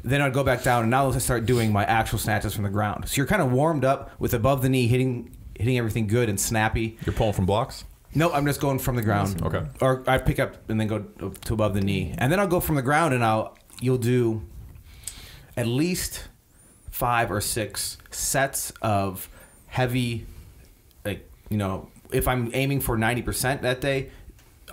Then I'd go back down, and now let's start doing my actual snatches from the ground. So you're kind of warmed up with above the knee, hitting everything good and snappy. You're pulling from blocks? No, I'm just going from the ground. Okay. Or I pick up and then go to above the knee, and then I'll go from the ground, and you'll do at least 5 or 6 sets of heavy, like, you know, if I'm aiming for 90% that day,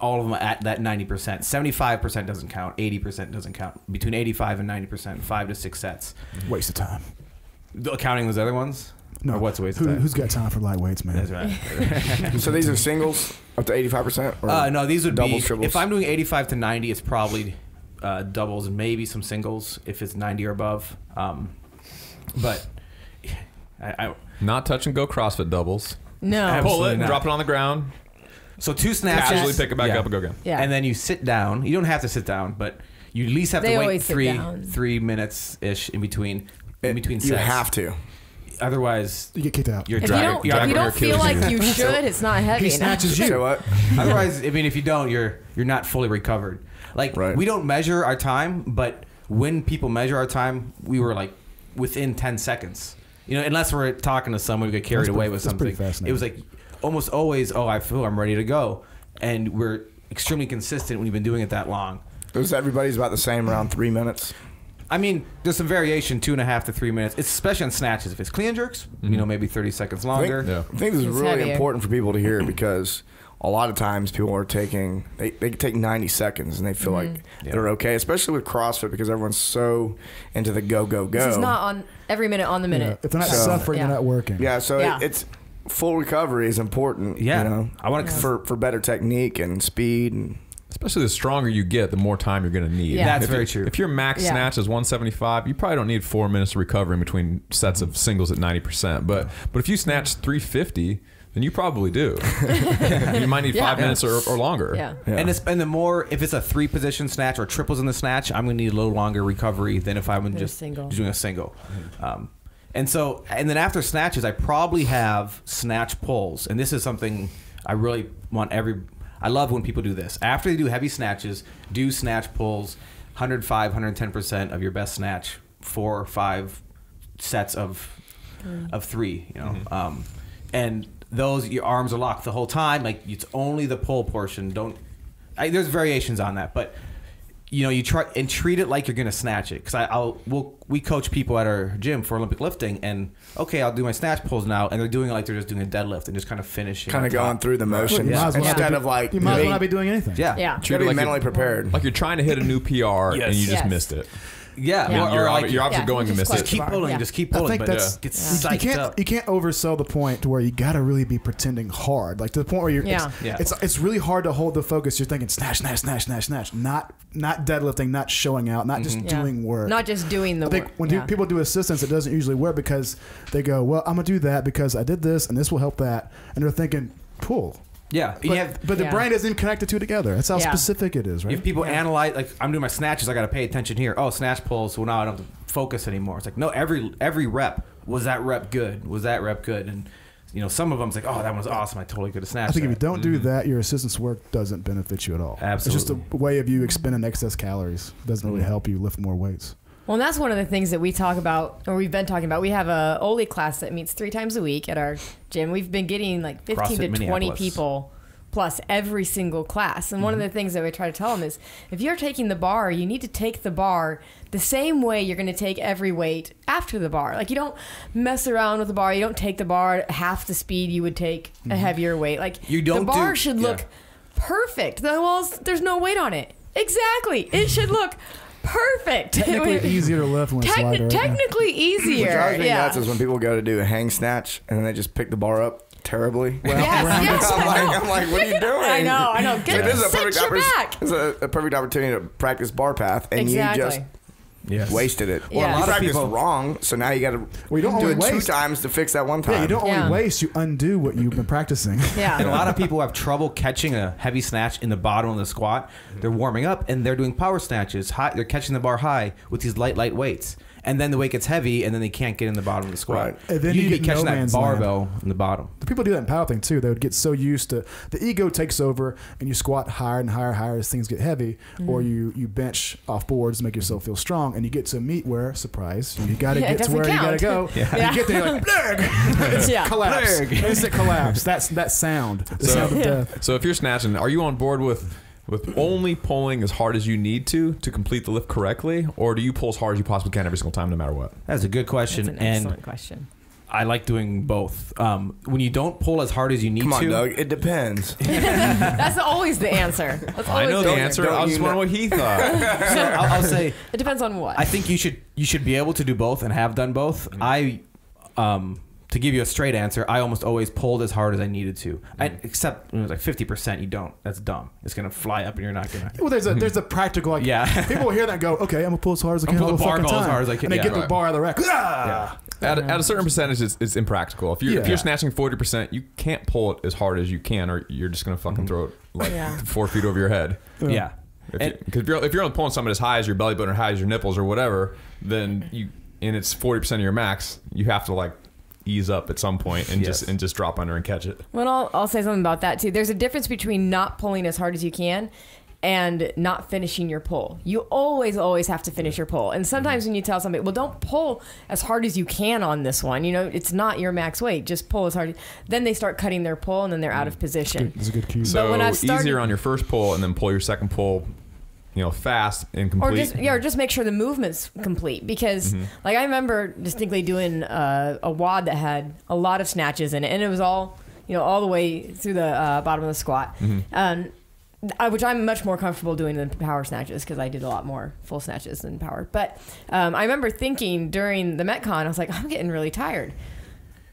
all of them at that 90%. 75% doesn't count. 80% doesn't count. Between 85 and 90%, 5 to 6 sets. Waste of time. Counting those other ones? No, Or what's a waste of time? Who's got time for lightweights, man? That's right. So these are singles up to 85%? Or No, these would doubles, be, triples? if I'm doing 85 to 90, it's probably doubles and maybe some singles if it's 90 or above. But I Not touch and go CrossFit doubles. No. Absolutely Pull it and not. drop it on the ground. so 2 snatches. Casually pick it back Yeah. up and go again. Yeah. And then you sit down. You don't have to sit down, but you at least have They to wait always sit down. 3 minutes ish in between sets. You have to. Otherwise, You get kicked out. you're If you dragging. don't, you're if you dragging don't your feel Achilles. like you should, it's not heavy He enough. snatches you. So what? Otherwise, I mean, if you don't, you're not fully recovered. Like Right. we don't measure our time, but when people measure our time, we were like within 10 seconds. You know, unless we're talking to someone who get carried That's away pretty- with that's pretty something. fascinating. It was like almost always, I feel I'm ready to go, and we're extremely consistent when you've been doing it that long. Because everybody's about the same, around 3 minutes. I mean, there's some variation, 2.5 to 3 minutes. It's especially on snatches. If it's clean and jerks, you know, maybe 30 seconds longer. Yeah. I think this is It's really heavier. important for people to hear because a lot of times people are taking, they take 90 seconds and they feel like they're okay, especially with CrossFit because everyone's so into the go, go, go. This is not on every minute on the Yeah. minute. If they're not So- suffering, Yeah. they're not working. Yeah, so Yeah. it's full recovery is important. Yeah. You know, I wanna- for better technique and speed and Especially the stronger you get, the more time you're going to need. Yeah. That's If very you- true. If your max Yeah. snatch is 175, you probably don't need 4 minutes of recovery in between sets of singles at 90%. But if you snatch 350, then you probably do. You might need 5 Yeah. minutes or longer. Yeah. yeah. And the more, if it's a 3 position snatch or triples in the snatch, I'm going to need a little longer recovery than if I'm Than a just single. doing a single. And then after snatches, I probably have snatch pulls. And this is something I really want I love when people do this. After they do heavy snatches, do snatch pulls, 105, 110% of your best snatch, 4 or 5 sets of 3, you know. And those, your arms are locked the whole time. Like, it's only the pull portion. There's variations on that, but you know, you try and treat it like you're gonna snatch it. Because we coach people at our gym for Olympic lifting, and I'll do my snatch pulls now, and they're doing it like they're just doing a deadlift and just kind of finishing. kind of on top. going through the motions You might as well not instead be- of like you might as well being- not be doing anything. Yeah, Yeah. gotta Treat it be like mentally you're, prepared. like you're trying to hit a new PR and you just Yes. missed it. yeah. Yeah. Or You're like, obviously Yeah, going to just miss close it. the keep bar. pulling, Yeah. just keep I pulling. think but that's get you psyched can't up. you can't oversell the point to where you got to really be pretending hard, like to the point where you're Yeah. Yeah. it's really hard to hold the focus. You're thinking snatch, snatch, snatch, snatch, snatch, not deadlifting, not showing out, not just Yeah. doing work. Not just doing the I think work. when Yeah. people do assistance, it doesn't usually work because they go, well, I'm gonna do that because I did this and this will help that, and they're thinking pull. Yeah, But the Yeah. brain doesn't connect the two together. That's how Yeah. specific it is, right? if people analyze, like, I'm doing my snatches, I got to pay attention here. Oh, snatch pulls. Well, now I don't have to focus anymore. It's like, no, every rep, was that rep good? Was that rep good? And you know, some of them's like, oh, that one's awesome. I totally could have snatched I think if you that. don't do that, your assistance work doesn't benefit you at all. Absolutely. It's just a way of you expending excess calories. It doesn't really help you lift more weights. Well, and that's one of the things that we talk about, or we've been talking about. We have a Oli class that meets 3 times a week at our gym. We've been getting like 15 CrossFit to 20 Minneapolis. people plus every single class. And one of the things that we try to tell them is, if you're taking the bar, you need to take the bar the same way you're going to take every weight after the bar. Like, you don't mess around with the bar. You don't take the bar at half the speed you would take a heavier weight. Like, You don't the bar do- should yeah. look perfect. The walls, there's no weight on it. Exactly. It should look perfect. Technically easier to lift when it's lighter. Technically easier. What drives me Yeah. nuts is when people go to do a hang snatch and then they just pick the bar up terribly. Yes, I'm like, what are you doing? I know. Get This is a sit perfect, your back. this is a perfect opportunity to practice bar path, and Exactly. you just Yes. wasted it. Yeah. Well, A you lot of practiced people- wrong, so now you got to Well, you don't do only it 2 waste. times to fix that one time. Yeah, you don't Yeah. only waste, you undo what you've been practicing. Yeah. And a lot of people have trouble catching a heavy snatch in the bottom of the squat. They're warming up and they're doing power snatches. High, they're catching the bar high with these light weights. And then the weight gets heavy and then they can't get in the bottom of the squat. Right. And then you you could be get catching no that man's land. barbell in the bottom. The people do that in powerlifting too. They would get so used to the ego takes over, and you squat higher and higher as things get heavy, or you bench off boards to make yourself feel strong, and you get to a meet where surprise you got to Yeah, it get to where doesn't you got to go. count. And you get there you're like blurg, it's Yeah. collapse, instant collapse. That's that sound, the sound of death. So if you're snatching, are you on board with only pulling as hard as you need to complete the lift correctly, or do you pull as hard as you possibly can every single time, no matter what? That's a good question. That's an and excellent question. I like doing both. When you don't pull as hard as you need Come on, to. Doug. It depends. That's always the answer. That's I always know the don't- answer. don't I was just you wondering what he thought. So I'll say It depends on what. I think you should be able to do both and have done both. To give you a straight answer, I almost always pulled as hard as I needed to. Except when it was like 50%, you don't. That's dumb. It's gonna fly up and you're not gonna. Well, there's a practical like Yeah. people will hear that and go, okay, I'm gonna pull as hard as I can pull all the the fucking barbell as time, hard as I can. and they Yeah. get the Right. bar out of the rack. Ah! At a certain percentage, it's impractical. If Yeah. you're snatching 40%, you can't pull it as hard as you can, or you're just gonna fucking throw it like Yeah. 4 feet over your head. Yeah. Because if you're only pulling something as high as your belly button or high as your nipples or whatever, then and it's 40% of your max, you have to like ease up at some point and Yes. just drop under and catch it. Well, I'll say something about that too. There's a difference between not pulling as hard as you can and not finishing your pull. You always have to finish your pull. And sometimes when you tell somebody, well, don't pull as hard as you can on this one. You know, it's not your max weight. Just pull as hard. Then they start cutting their pull and then they're out of position. It's a good cue. So when I've started- easier on your first pull and then pull your second pull, fast and complete. Or just make sure the movement's complete, because like I remember distinctly doing a WOD that had a lot of snatches in it, and it was all all the way through the bottom of the squat, which I'm much more comfortable doing than power snatches because I did a lot more full snatches than power. But I remember thinking during the Metcon, I was like, I'm getting really tired.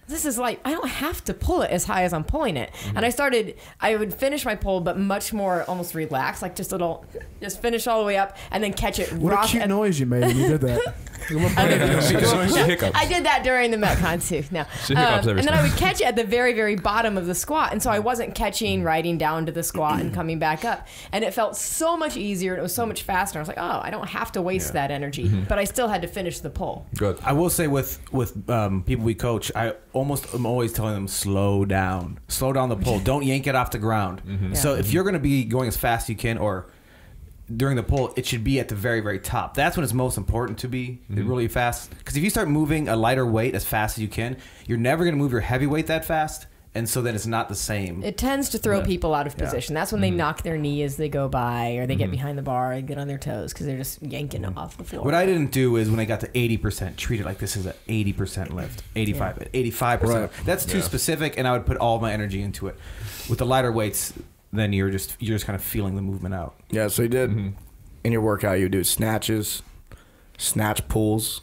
This is like, I don't have to pull it as high as I'm pulling it. And I would finish my pull, but much more almost relaxed, like just finish all the way up and then catch it. What a cute noise you made when you did that. She hiccups. I did that during the Metcon too. No. She hiccups every and then time. I would catch it at the very, very bottom of the squat. And so I wasn't catching, riding down to the squat and coming back up. And it felt so much easier. And it was so much faster. I was like, oh, I don't have to waste that energy. But I still had to finish the pull. Good. I will say with people we coach, I'm always telling them slow down the pull. Don't yank it off the ground. So if you're going to be going as fast as you can, or during the pull, it should be at the very, very top. That's when it's most important to be really fast. Because if you start moving a lighter weight as fast as you can, you're never going to move your heavy weight that fast. And so then it's not the same. It tends to throw people out of position. That's when they knock their knee as they go by, or they get behind the bar and get on their toes because they're just yanking off the floor. What I didn't do is when I got to 80%, treat it like this is an 80% lift. 85%. Right. That's too specific, and I would put all my energy into it. With the lighter weights, then you're just kind of feeling the movement out. Yeah, so you did in your workout, you do snatches, snatch pulls,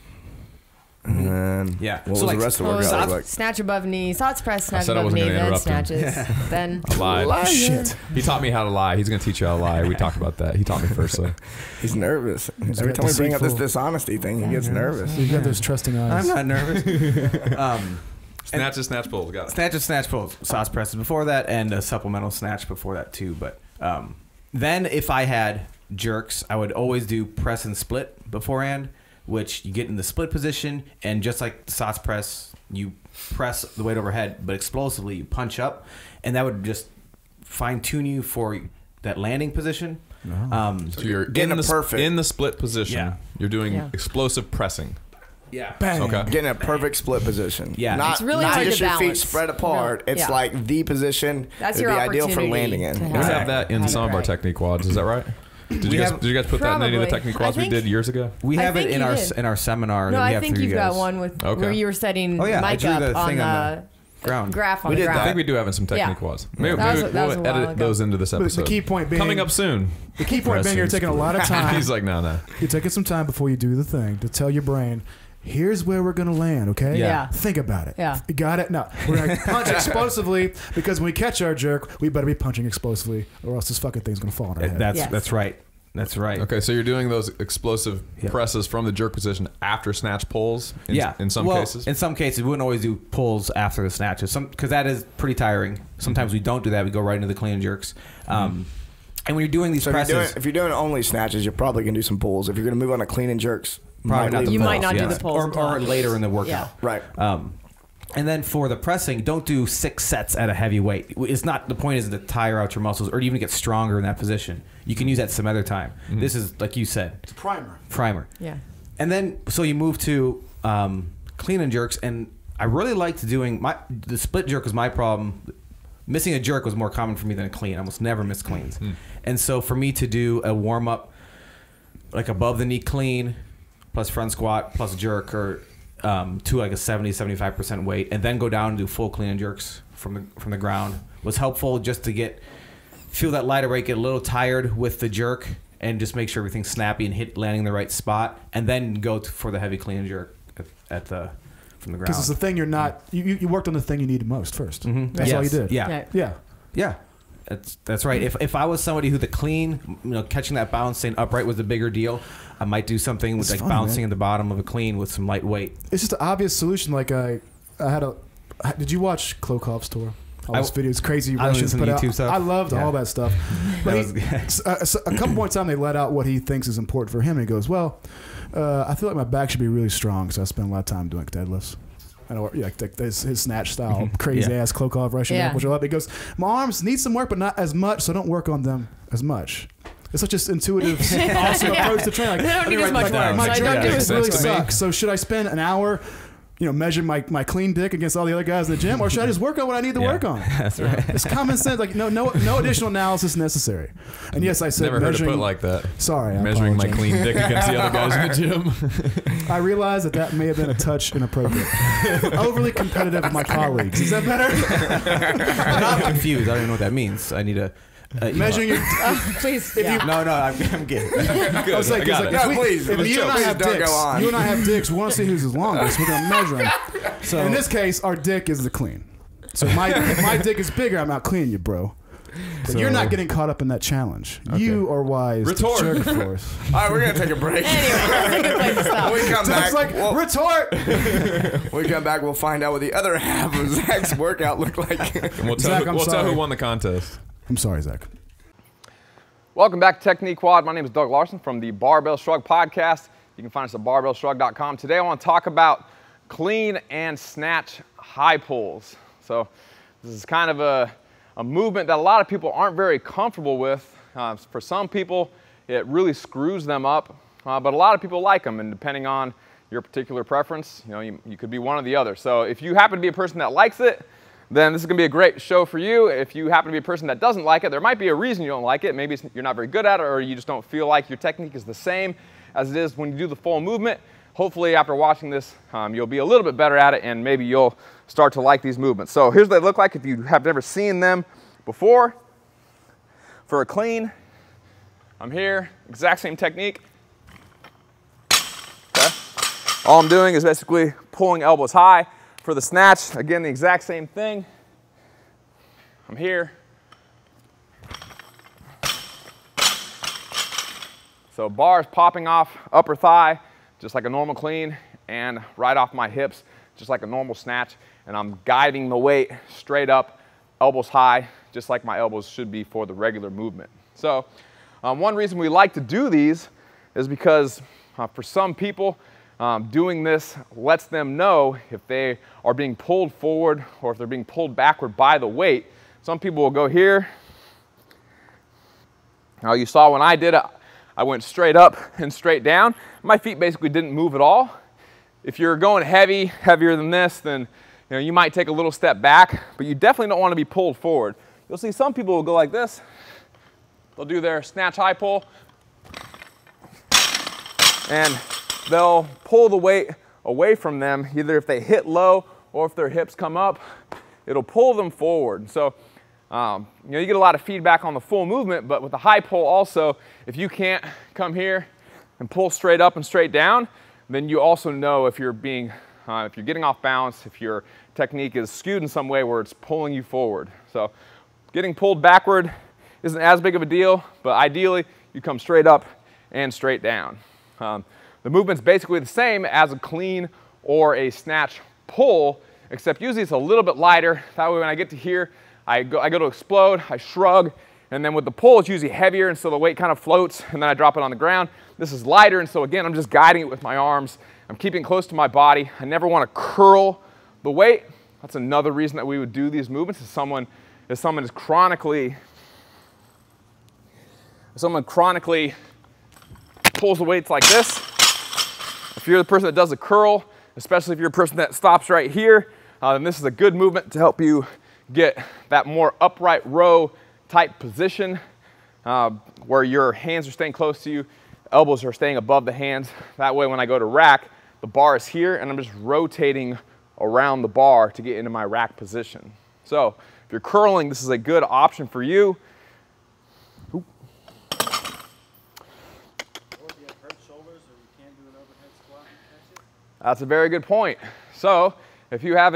and then what was So the like- rest of the Well, workout it's like? snatch above knee, thoughts press, snatch said I above wasn't knee, gonna then interrupt him. snatches, then Lied. Shit. He taught me how to lie. He's going to teach you how to lie. We talked about that. He taught me first. So. He's nervous. Every time we bring up this dishonesty thing, he gets nervous. You got those trusting eyes. I'm not nervous. Snatches, snatch pulls. Got it. Snatches, snatch pulls, sauce presses before that, and a supplemental snatch before that too. But then if I had jerks, I would always do press and split beforehand, which you get in the split position, and just like the sauce press, you press the weight overhead, but explosively you punch up, and that would just fine tune you for that landing position. So you're getting in a perfect- in the split position. Yeah. You're doing Yeah. explosive pressing. Yeah. Bang. Okay. Getting a perfect split position. Yeah. Not, It's really not hard just to your feet balance. spread apart. Really, It's yeah. like the position That's would your be ideal for opportunity landing in. to We have have that in Have some it of our right. technique quads. Is that right? Did you guys put that in any of the Probably. technique quads I we think- did years ago? We I have it think in you our did. seminar. No, that we I have think for you've you got guys. one with Okay. where you were setting Oh, yeah, I mic drew up the on thing the on ground. Graph on We the did ground. I think we do have in some technique Yeah. quads. Maybe, That was- maybe that was we'll a while edit ago. those into this But episode. the key point being Coming up soon. The key point being you're taking a lot of time. He's like, no. You're taking some time before you do the thing to tell your brain, here's where we're going to land, okay? Yeah. Think about it. Yeah. You got it? No. We're going to punch explosively because when we catch our jerk, we better be punching explosively or else this fucking thing's going to fall on our head. Yes. That's right. That's right. Okay, so you're doing those explosive Yeah. presses from the jerk position after snatch pulls. In some Well, cases. In some cases, we wouldn't always do pulls after the snatches, because that is pretty tiring. Sometimes we don't do that. We go right into the clean and jerks. And when you're doing these So presses, if you're doing only snatches, you're probably going to do some pulls. If you're going to move on to clean and jerks, probably not the You pulls, might not do yeah. the pulls until or after. later in the workout. Right. And then for the pressing, don't do 6 sets at a heavy weight. It's not, the point isn't to tire out your muscles or even to get stronger in that position. You can use that some other time. This is, like you said, It's primer. primer. Yeah. And then, so you move to clean and jerks, and I really liked doing the split jerk was my problem. Missing a jerk was more common for me than a clean. I almost never miss cleans. And so for me to do a warm up, like above the knee clean, plus front squat, plus jerk, or to like a 70-75% weight, and then go down and do full clean and jerks from the ground was helpful, just to feel that lighter weight, get a little tired with the jerk, and just make sure everything's snappy and landing in the right spot, and then go for the heavy clean and jerk from the ground. Because it's the thing you're not, you worked on the thing you needed most 1st. That's all you did. Yeah. Yeah. Yeah. That's right. If I was somebody who the clean, catching that balance, staying upright was a bigger deal, I might do something with It's like fun, bouncing man. in the bottom of a clean with some light weight. It's just an obvious solution. Like did you watch Klokov's tour? All those videos, crazy I Russians listen put to out. YouTube stuff. I loved Yeah. all that stuff. But a couple points on, they let out what he thinks is important for him, and he goes, "Well, I feel like my back should be really strong, so I spend a lot of time doing deadlifts." I know, like his snatch style, crazy Yeah. ass Klokov Russian, Yeah. which I love. He goes, "My arms need some work, but not as much, so don't work on them as much." It's such an intuitive, awesome approach to training. Like, They don't need as much work. my so I jerk don't do dick it. really sense to me. sucks. So should I spend an hour, measure my clean dick against all the other guys in the gym, or should I just work on what I need to work on? That's right. It's common sense. Like no additional analysis necessary. And yes, I said Never heard it measuring. put like that. Sorry, I Measuring my apologize. clean dick against the other guys in the gym. I realize that may have been a touch inappropriate. Overly competitive with my colleagues. Is that better? I'm confused. I don't even know what that means. I need to Measuring your. Please. If Yeah. No, I'm good. I was like, I got it's it. like, No, please, if you and I please have don't dicks, go on. you and I have dicks. We want to see who's the longest. We're gonna measure them. So In this case, our dick is the clean. So if my dick is bigger, I'm out cleaning you, bro. But you're not getting caught up in that challenge. You are wise. Retort. To jerk force. All right, we're going to take a break. Anyway, that's a good place to stop. When we come So back, it's like retort. when we come back, we'll find out what the other half of Zach's workout looked like. And we'll tell, Zach, I'm we'll tell sorry. who won the contest. I'm sorry, Zach. Welcome back to Technique Quad. My name is Doug Larson from the Barbell Shrug podcast. You can find us at barbellshrug.com. Today I want to talk about clean and snatch high pulls. So this is kind of a movement that a lot of people aren't very comfortable with. For some people, it really screws them up, but a lot of people like them, and depending on your particular preference, you could be one or the other. So if you happen to be a person that likes it, then this is going to be a great show for you. If you happen to be a person that doesn't like it, there might be a reason you don't like it. Maybe you're not very good at it, or you just don't feel like your technique is the same as it is when you do the full movement. Hopefully after watching this, you'll be a little bit better at it, and maybe you'll start to like these movements. So here's what they look like if you have never seen them before. For a clean, I'm here, exact same technique. Okay. All I'm doing is basically pulling elbows high. For the snatch, again, the exact same thing. I'm here. So bars popping off upper thigh, just like a normal clean, and right off my hips, just like a normal snatch. And I'm guiding the weight straight up, elbows high, just like my elbows should be for the regular movement. So one reason we like to do these is because for some people, doing this lets them know if they are being pulled forward or if they're being pulled backward by the weight. Some people will go here, Now you saw when I did it, I went straight up and straight down. My feet basically didn't move at all. If you're going heavier than this, then you might take a little step back, but you definitely don't want to be pulled forward. You'll see some people will go like this. They'll do their snatch high pull, and they'll pull the weight away from them, either if they hit low or if their hips come up, it'll pull them forward. So you get a lot of feedback on the full movement, but with the high pull also, if you can't come here and pull straight up and straight down, then you also know if you're getting off balance, if your technique is skewed in some way where it's pulling you forward. So getting pulled backward isn't as big of a deal, but ideally you come straight up and straight down. The movement's basically the same as a clean or a snatch pull, except usually it's a little bit lighter. That way when I get to here, I go to explode, I shrug, and then with the pull it's usually heavier, and so the weight kind of floats, and then I drop it on the ground. This is lighter, and so again, I'm just guiding it with my arms. I'm keeping it close to my body. I never want to curl the weight. That's another reason that we would do these movements. If someone chronically pulls the weights like this, if you're the person that does a curl, especially if you're a person that stops right here, then this is a good movement to help you get that more upright row type position where your hands are staying close to you, elbows are staying above the hands. That way when I go to rack, the bar is here and I'm just rotating around the bar to get into my rack position. So if you're curling, this is a good option for you. Oop. That's a very good point. So if you have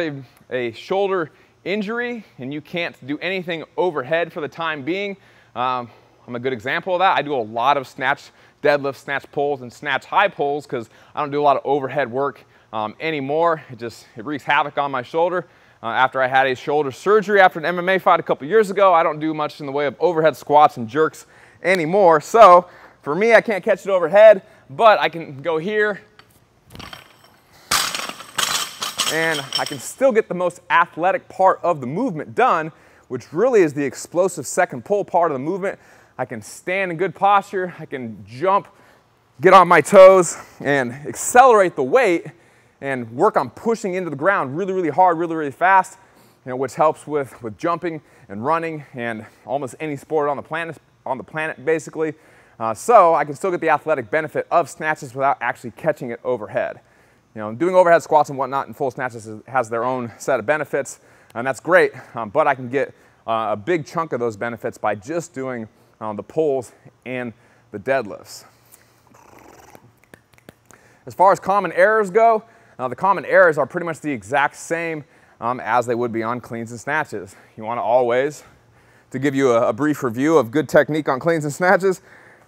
a shoulder injury and you can't do anything overhead for the time being, I'm a good example of that. I do a lot of snatch deadlifts, snatch pulls, and snatch high pulls because I don't do a lot of overhead work anymore. It wreaks havoc on my shoulder. After I had a shoulder surgery after an MMA fight a couple years ago, I don't do much in the way of overhead squats and jerks anymore. So for me, I can't catch it overhead, but I can go here and I can still get the most athletic part of the movement done, which really is the explosive second pull part of the movement. I can stand in good posture, I can jump, get on my toes, and accelerate the weight and work on pushing into the ground really, really hard, really, really fast, which helps with jumping and running and almost any sport on the planet basically. So I can still get the athletic benefit of snatches without actually catching it overhead. Doing overhead squats and whatnot in full snatches has their own set of benefits, and that's great, but I can get a big chunk of those benefits by just doing the pulls and the deadlifts. As far as common errors go, the common errors are pretty much the exact same as they would be on cleans and snatches. You want to always, to give you a brief review of good technique on cleans and snatches,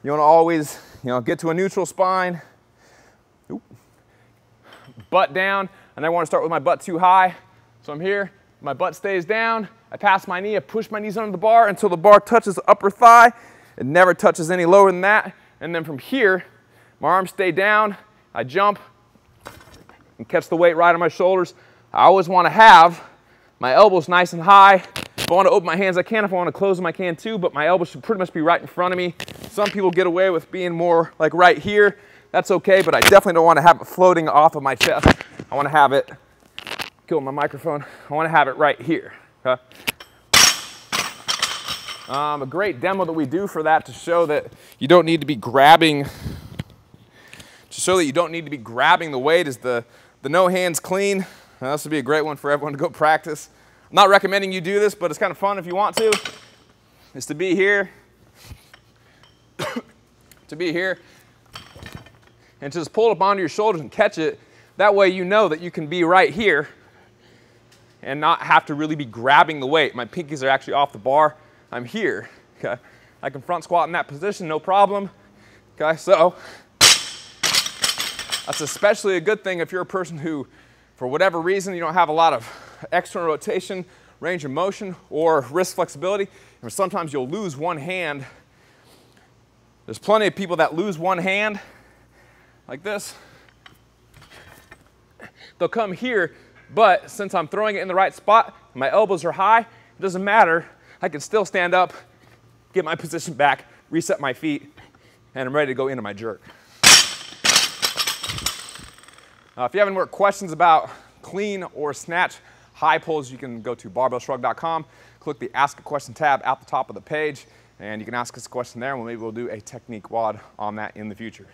you want to always get to a neutral spine, butt down. I never want to start with my butt too high. So I'm here, my butt stays down, I pass my knee, I push my knees under the bar until the bar touches the upper thigh. It never touches any lower than that. And then from here, my arms stay down, I jump and catch the weight right on my shoulders. I always want to have my elbows nice and high. If I want to open my hands, I can. If I want to close them, I can too, but my elbows should pretty much be right in front of me. Some people get away with being more like right here. That's okay, but I definitely don't want to have it floating off of my chest. I want to have it, killing my microphone, I want to have it right here. Okay? A great demo that we do for that to show that you don't need to be grabbing, the weight is the no hands clean. This would be a great one for everyone to go practice. I'm not recommending you do this, but it's kind of fun if you want to. Is to be here, and just pull it up onto your shoulders and catch it. That way you know that you can be right here and not have to really be grabbing the weight. My pinkies are actually off the bar. I'm here, okay? I can front squat in that position, no problem, okay? So that's especially a good thing if you're a person who, for whatever reason, you don't have a lot of external rotation, range of motion, or wrist flexibility. And sometimes you'll lose one hand. There's plenty of people that lose one hand like this. They'll come here, but since I'm throwing it in the right spot, my elbows are high, it doesn't matter. I can still stand up, get my position back, reset my feet, and I'm ready to go into my jerk. If you have any more questions about clean or snatch high pulls, you can go to barbellshrug.com, click the Ask a Question tab at the top of the page, and you can ask us a question there, and maybe we'll do a technique WOD on that in the future.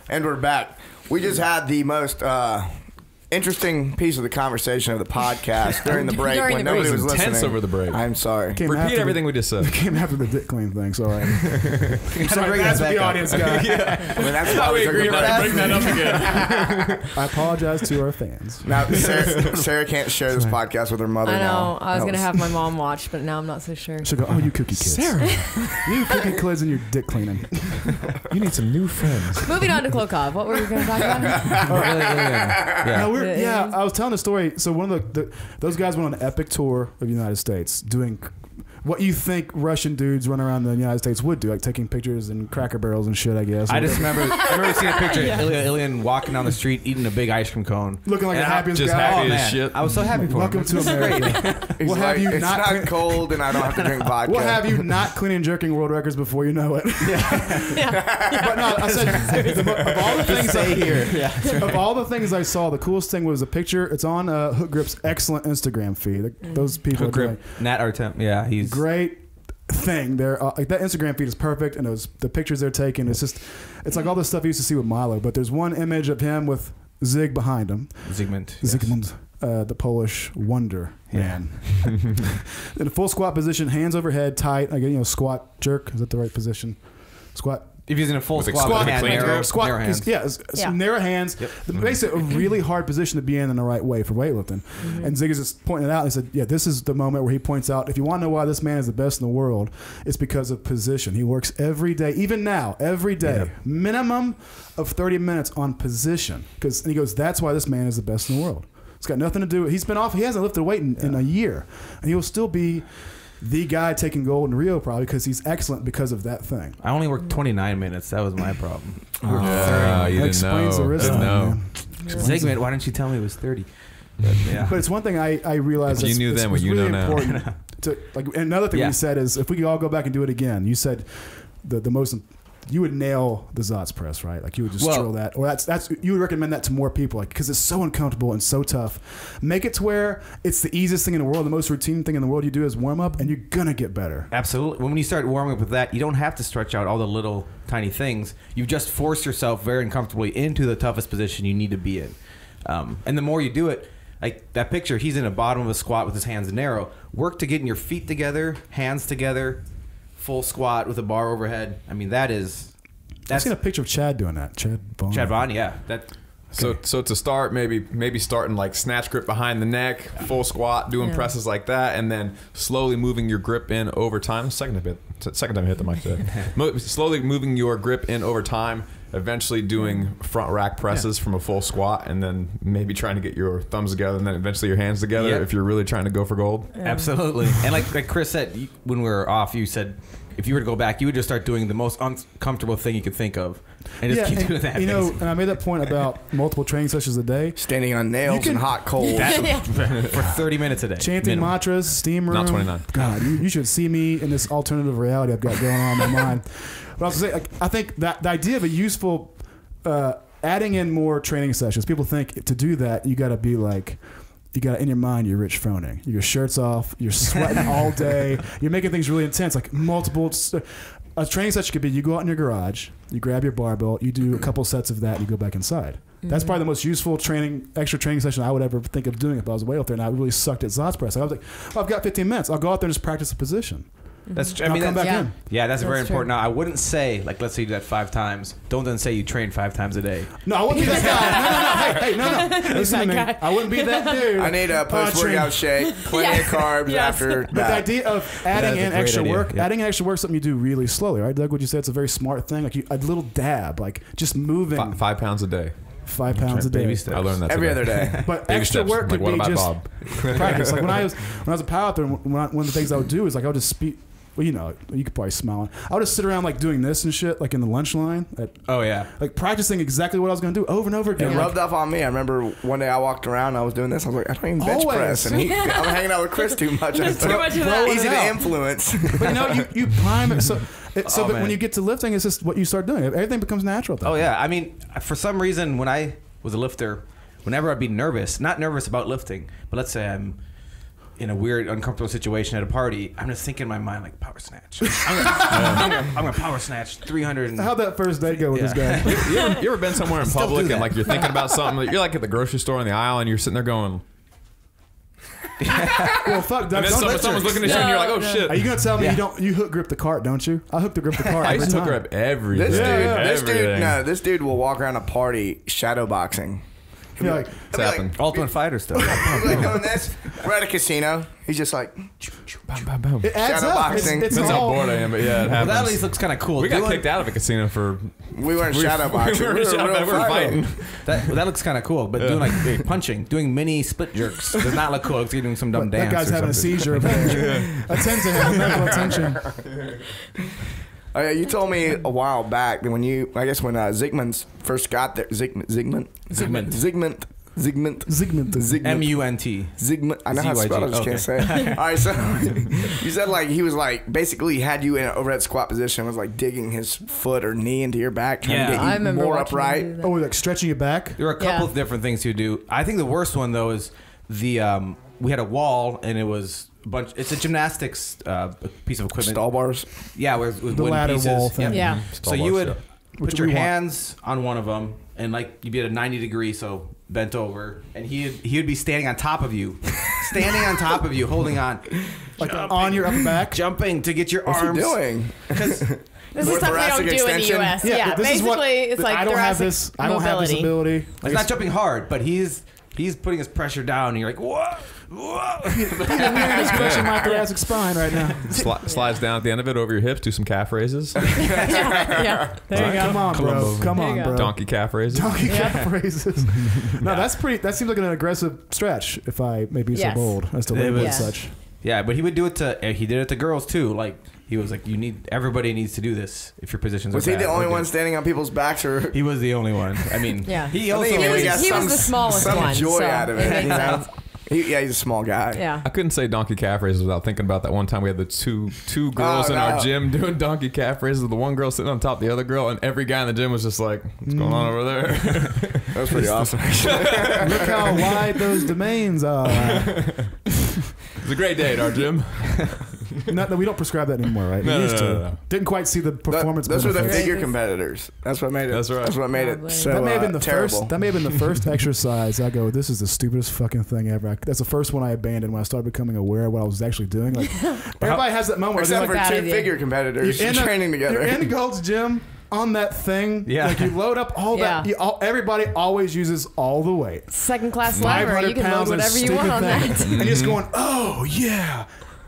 And we're back. We just had the most interesting piece of the conversation of the podcast during the break During when the break. nobody It was was intense listening. over the break. I'm sorry. Came Repeat after everything we just said. It came after the dick clean thing, so I, sorry, bring that's that what the back up. audience got. I mean, that's why we took the break. bring that up again. I apologize to our fans. Now, Sarah can't share this podcast with her mother I know. now. I was That going to have my mom watch, but now I'm not so sure. She'll go, oh, you cookie kids. Sarah, You cookie kids and your dick cleaning. you need some new friends. Moving on to Klokov. What were we going to talk about? No, I was telling the story. So one of those guys went on an epic tour of the United States doing what you think Russian dudes run around the United States would do, like taking pictures and Cracker Barrels and shit, I guess. I remember seeing a picture of Ilya Ilyin walking down the street eating a big ice cream cone. looking like the And happiest just guy. happy Oh, as man. shit. I was so happy for Welcome him. to America. He's What like, have you it's not not clean- cold and I don't have to drink vodka. We'll have you not cleaning and jerking world records before you know it. But no, I said of all the things I hear, of all the things I saw, the coolest thing was a picture. It's on Hook Grip's excellent Instagram feed. Those people are doing Nat Artem. Yeah, he's great thing. They're like that Instagram feed is perfect, and the pictures they're taking. It's like all the stuff you used to see with Milo. But there's one image of him with Zig behind him. Zygmunt. Zygmunt, the Polish wonder man. In a full squat position, hands overhead, tight. Again, squat jerk. Is that the right position? Squat. If he's in a full With a squat, squat, with hand, clean narrow, grip. Squat, narrow hands. yeah. Narrow hands. Yep. Basically, a really hard position to be in the right way for weightlifting. And Zig is just pointing it out. He said, yeah, this is the moment where he points out, if you want to know why this man is the best in the world, it's because of position. He works every day, even now, every day, minimum of 30 minutes on position. And he goes, that's why this man is the best in the world. It's got nothing to do with, he hasn't lifted weight in a year. And he will still be the guy taking gold in Rio probably because he's excellent because of that thing. I only worked 29 minutes. That was my problem. You That didn't explains know. the wrist Didn't thing, know. man. Zygmunt, why didn't you tell me it was 30? But, yeah. But it's one thing I realized If you that's- knew it's then what you really know now. important to, like, and another thing Yeah. you said is if we could all go back and do it again, you said the most you would nail the Zotz press, right? Like you would just drill that, or that's you would recommend that to more people, like because it's so uncomfortable and so tough. Make it to where it's the easiest thing in the world, the most routine thing in the world. You do is warm up, and you're gonna get better. Absolutely. When you start warming up with that, you don't have to stretch out all the little tiny things. You just force yourself very uncomfortably into the toughest position you need to be in. And the more you do it, like that picture, he's in the bottom of a squat with his hands narrow. Work to getting your feet together, hands together, full squat with a bar overhead. I mean, I've seen a picture of Chad doing that. Chad Vaughn. yeah. So to start, maybe starting like snatch grip behind the neck, full squat, doing presses like that, and then slowly moving your grip in over time. Second time I hit the mic today. Slowly moving your grip in over time. Eventually doing front rack presses from a full squat, and then maybe trying to get your thumbs together, and then eventually your hands together if you're really trying to go for gold. Absolutely. And like Chris said, when we were off, you said if you were to go back, you would just start doing the most uncomfortable thing you could think of, and just keep doing that. You know, and I made that point about multiple training sessions a day. Standing on nails and hot coals. For 30 minutes a day. Chanting minimum. mantras, steam room. Not 29. God, you should see me in this alternative reality I've got going on in my mind. But I was gonna say, I think that the idea of a useful adding in more training sessions. People think to do that you got to be like, you got in your mind you're Rich Froning. Your shirt's off. You're sweating all day. You're making things really intense, like multiple. A training session could be you go out in your garage, you grab your barbell, you do a couple sets of that, you go back inside. That's probably the most useful extra training session I would ever think of doing if I was way out there and I really sucked at Zotz press. I was like, I've got 15 minutes. I'll go out there and just practice a position. That's. I Now mean, come back yeah. in. Yeah, that's very That's true. important. Now, I wouldn't say, like, let's say you do that 5 times. Don't then say you train 5 times a day. No, I wouldn't be that guy. No. Listen to me. That guy. I wouldn't be that dude. I need a post-workout shake, plenty of carbs Yes. after But the that. idea of adding That's a in great extra idea, work, yeah. adding in extra work, is something you do really slowly, right, Doug? Would you say it's a very smart thing? Like a little dab, like just moving 5 pounds a day. 5 pounds a day. Baby steps. I learned that Every today. other day. But Baby extra steps. work Like, could what be about just Bob? practice. Like when I was a powerlifter, one of the things I would do is like I would just speak. Well, you know, you could probably smile. I would just sit around like doing this and shit, like in the lunch line, Oh, yeah. like practicing exactly what I was going to do over and over It again. rubbed off on me. I remember one day I walked around, I was doing this. I was like, I don't even bench Always. press. And I'm hanging out with Chris too much. There's too much of that. Easy it to out. influence. But you know, you prime it so. But man. when you get to lifting, it's just what you start doing. Everything becomes natural. At that Oh, point. yeah. I mean, for some reason, when I was a lifter, whenever I'd be nervous, not nervous about lifting, but let's say I'm in a weird, uncomfortable situation at a party, I'm just thinking in my mind, like, power snatch. I'm gonna power snatch 300. How'd that first date go with this Yeah. guy? You ever been somewhere in Still do public that. and like you're thinking about something? You're like at the grocery store in the aisle and you're sitting there going, Well, fuck, Doug. and then Don't let someone's your- looking at you and you're like, oh shit. Are you gonna tell me you hook grip the cart, don't you? I hook the grip the cart. I every used to time. grab everything. This dude will walk around a party shadow boxing. You're like, It's happened. Ultimate Fighter stuff. He's like doing this. We're at a casino. He's just like, Bam, bam, bam. it adds Shadow up. It's, boxing. it's Depends how all. bored I am, but yeah, it Well, happens. that at least looks kind of cool. We got Doing- kicked out of a casino for we weren't shadow boxing. we We were were shadow- real we were fighting. That looks kind of cool, but doing like punching, doing mini split jerks does not look cool. It's doing some dumb But dance. that guy's or having a something. seizure. Attend to him. Medical attention. Oh, yeah, you told me a while back that when Zygmunt's first got there, Zygmunt. Zygmunt. M-U-N-T. Zygmunt. I know how to spell it, I just can't say it. All right, so you said like he was like basically had you in an overhead squat position, was like digging his foot or knee into your back, trying to Yeah. get I you remember more watching him upright. do that. Oh, like stretching your back. There were a couple Yeah. of different things to do. I think the worst one though is the we had a wall and it was a bunch. It's a gymnastics piece of equipment. Stall bars. Yeah, with The wooden ladder pieces. wall thing. Yeah. So you would Which put your we want. hands on one of them and like you'd be at a 90 degree, so bent over, and he'd be standing on top of you, holding on, Like on your upper back. jumping to get your What's arms. he doing? This is More stuff we don't thoracic do in the extension? U.S. Yeah, this is basically, what, it's like I don't have thoracic this. I don't have this mobility. ability. It's not jumping hard, but he's putting his pressure down, and you're like, whoa. Just crushing my thoracic spine right now. slides down at the end of it over your hips, do some calf raises, Yeah, there you go. Come on, bro. Come There on, you go. bro. donkey calf raises. Donkey calf raises. No, that's pretty. That seems like an aggressive stretch. If I may be so Yes. bold as to It label it was- such. Yeah, but he would do it to. He did it to girls too. Like he was like, everybody needs to do this if your positions. Was are he bad. the only Okay. one standing on people's backs, or He was the only one. I mean, Yeah. He I also think he was- got He was the smallest some one, joy so out of it it. makes You know? sense. He's a small guy. Yeah. I couldn't say donkey calf raises without thinking about that one time we had the two girls in our no. gym doing donkey calf raises. The one girl sitting on top of the other girl, and every guy in the gym was just like, "What's going on over there?" That was pretty awesome. Look how wide those domains are. It was a great day at our gym. No, we don't prescribe that anymore, right? No, We used no, to. no, no. Didn't quite see the performance. Those were the benefits. figure competitors. That's what made it. That's right. That's what made it Probably. so That may have been the terrible. first. That may have been the first exercise. I go, this is the stupidest fucking thing ever. That's the first one I abandoned when I started becoming aware of what I was actually doing. Like everybody has that moment where Except they're for like, bad two idea. figure competitors you're in a- training together. You're in Gold's gym on that thing. Yeah. Like you load up all that. Yeah. Everybody always uses all the weight. Second class lever. 500 You can load pounds of whatever you want on stupid that. thing. And you're just going, oh yeah.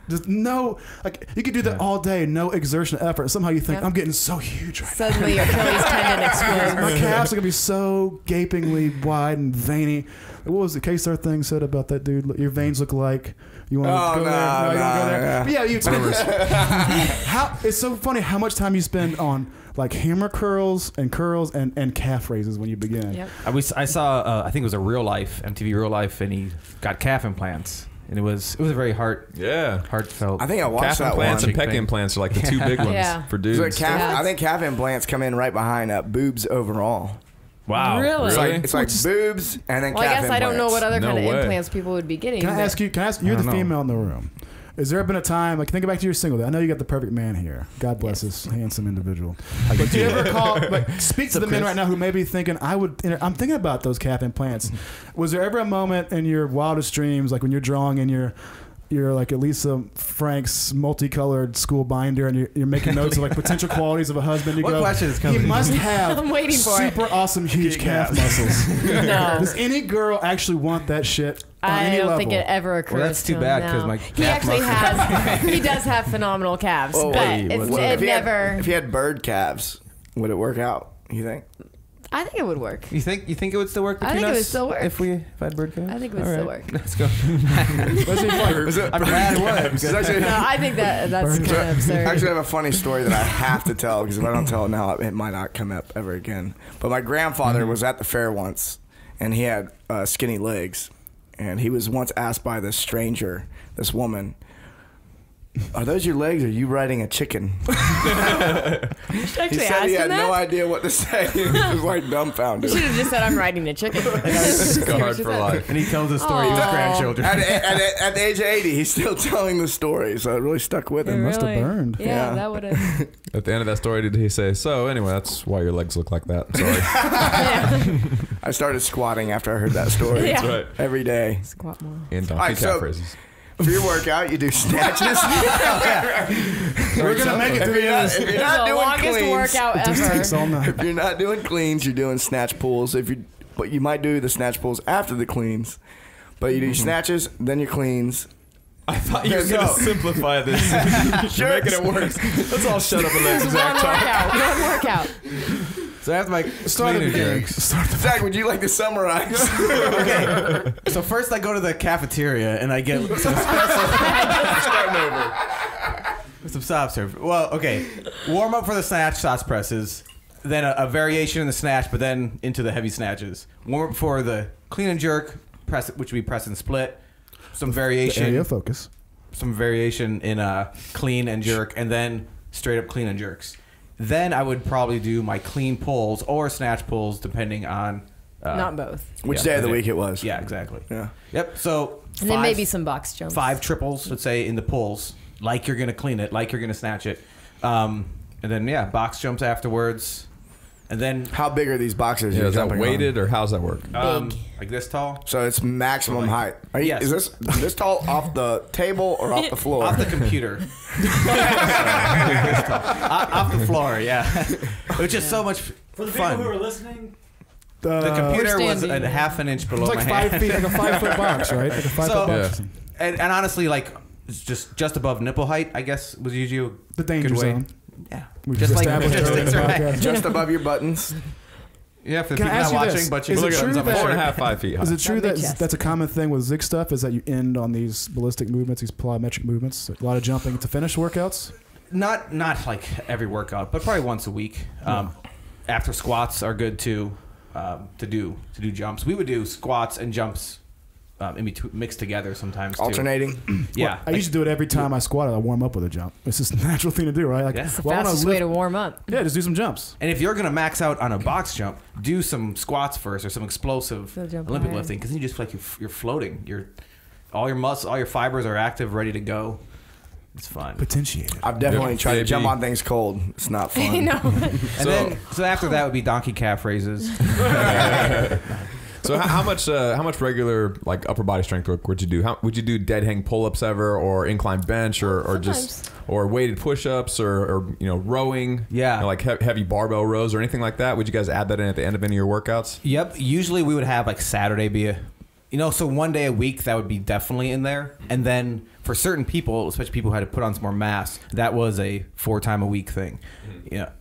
Just no, like you could do that all day, no exertion of effort. And somehow you think, Yep. I'm getting so huge right now. Suddenly your Achilles tendon explodes. My calves are gonna be so gapingly wide and veiny. What was the K-Star thing said about that dude? Your veins look like you want to Oh, go there. no, you don't go no, there. yeah. But yeah, you spend how it's so funny how much time you spend on like hammer curls and calf raises when you begin. Yep. I saw. I think it was a Real Life, MTV Real Life, and he got calf implants, and it was a very heartfelt. I think I watched Calf that implants one. and pec implants are like the two big ones Yeah. for So dudes. calf, Yeah. I think calf implants come in right behind boobs overall. Wow. Really? It's Really? like, it's like boobs and then Well, I calf guess I don't know what other No kind of way. implants people would be getting. Can I but- ask you? You're the don't know. female in the room. Has there been a time, like think back to your single? I know you got the perfect man here. God bless this handsome individual. But do you ever call, like, speak to the men right now who may be thinking, I'm thinking about those calf implants. Was there ever a moment in your wildest dreams, like when you're drawing in your your like Elisa Frank's multicolored school binder, and you're making notes of like potential qualities of a husband. You What go, question is coming? He must have I'm waiting for it. super awesome huge calf muscles. No. Does any girl actually want that shit on I any don't level? think it ever occurs. Well, that's too to bad, him, 'cause no. my he calf actually muscles- has. He does have phenomenal calves, Oh, but wait, it's, what it if he had- never. if he had bird calves, would it work out? You think? I think it would work. You think it would still work I between think it us? would still work. If I'd bird calves? I think it would All still right. work. Let's go. I'm glad it works. No, I think that's kind of absurd. Actually, I have a funny story that I have to tell because if I don't tell it now, it might not come up ever again. But my grandfather was at the fair once, and he had skinny legs, and he was once asked by this stranger, this woman, "Are those your legs? Or are you riding a chicken?" Actually, He said he had no idea what to say. He was like dumbfounded. You should have just said, "I'm riding a chicken." Scarred for life. And he tells a story to his Aw. grandchildren. At the age of 80, he's still telling the story, so it really stuck with him. must have burned. Yeah, Yeah. that would have. At the end of that story, did he say, "So anyway, that's why your legs look like that"? Sorry. Yeah. I started squatting after I heard that story. Yeah. That's right. Every day. Squat more. In donkey All right, calf so- races. For your workout, you do snatches. We're gonna make it If through you're not, this. if you're This is not the doing longest cleans, workout It just ever. takes all night. if you're not doing cleans, you're doing snatch pulls. But you might do the snatch pulls after the cleans. But you do your snatches, then your cleans. I thought you were There going you to go. simplify this. You're making it worse. Let's all shut up and let One Zach talk. workout. So after my Start at the cleaner beginning. jerks. Zach, would you like to summarize? Okay. So first I go to the cafeteria and I get some soft serve. Well, okay. Warm up for the snatch sauce presses. Then a variation in the snatch, but then into the heavy snatches. Warm up for the clean and jerk, press, which would be press and split. Some variation. Area of focus. Some variation in clean and jerk, and then straight up clean and jerks. Then I would probably do my clean pulls or snatch pulls, depending on Not both. Which Yeah, day of the okay. week it was. Yeah, exactly. Yeah. Yep. So And then maybe some box jumps. 5 triples, let's say, in the pulls, like you're gonna clean it, like you're gonna snatch it, and then box jumps afterwards, and then How big are these boxes? Yeah, you're is that jumping weighted or how's that work? Big. like this tall, So it's maximum height. Are you, Yes. Is this tall off the table or off the floor? off the computer, off the floor. Yeah, which is so much For the people fun. who are listening, The computer We're was standing. a half an inch below It's my like hand. 5 feet, like a 5 foot box, right? Like a 5 So- foot box. Yeah. And honestly, like it's just above nipple height, I guess was usually a The danger good way. zone. Yeah, We just like established earlier in that's the right. podcast. Just above your buttons. Yeah, for the Can I people ask not you watching, this? but you Is can it look at true it on my that- 4.5, 5 feet high. Is it true That big that chest. that's a common thing with Zig stuff? Is that you end on these ballistic movements, these plyometric movements, a lot of jumping to finish workouts? Not like every workout, but probably once a week. After squats are good too, to do jumps. We would do squats and jumps in between, mixed together sometimes too. Alternating. Yeah, I usually do it every time I squat. I warm up with a jump. It's just a natural thing to do, right? Like, Yeah. It's the well, I wanna fastest way lift- to warm up. Yeah, just do some jumps. and if you're gonna max out on a box jump, do some squats first or some explosive Go jump Olympic higher. lifting, because then you just feel like you're floating. All your muscles, all your fibers are active, ready to go. It's fun. Potentiated. I've definitely Yep. tried to Baby. jump on things cold. It's not fun. I know. And then so after that would be donkey calf raises. So how much regular like upper body strength work would you do? How would you do dead hang pull ups ever, or incline bench, or just or weighted push ups, or rowing? Yeah. like heavy barbell rows or anything like that. Would you guys add that in at the end of any of your workouts? Yep. Usually we would have like Saturday be so one day a week that would be definitely in there. And then for certain people, especially people who had to put on some more mass, that was a 4 time a week thing.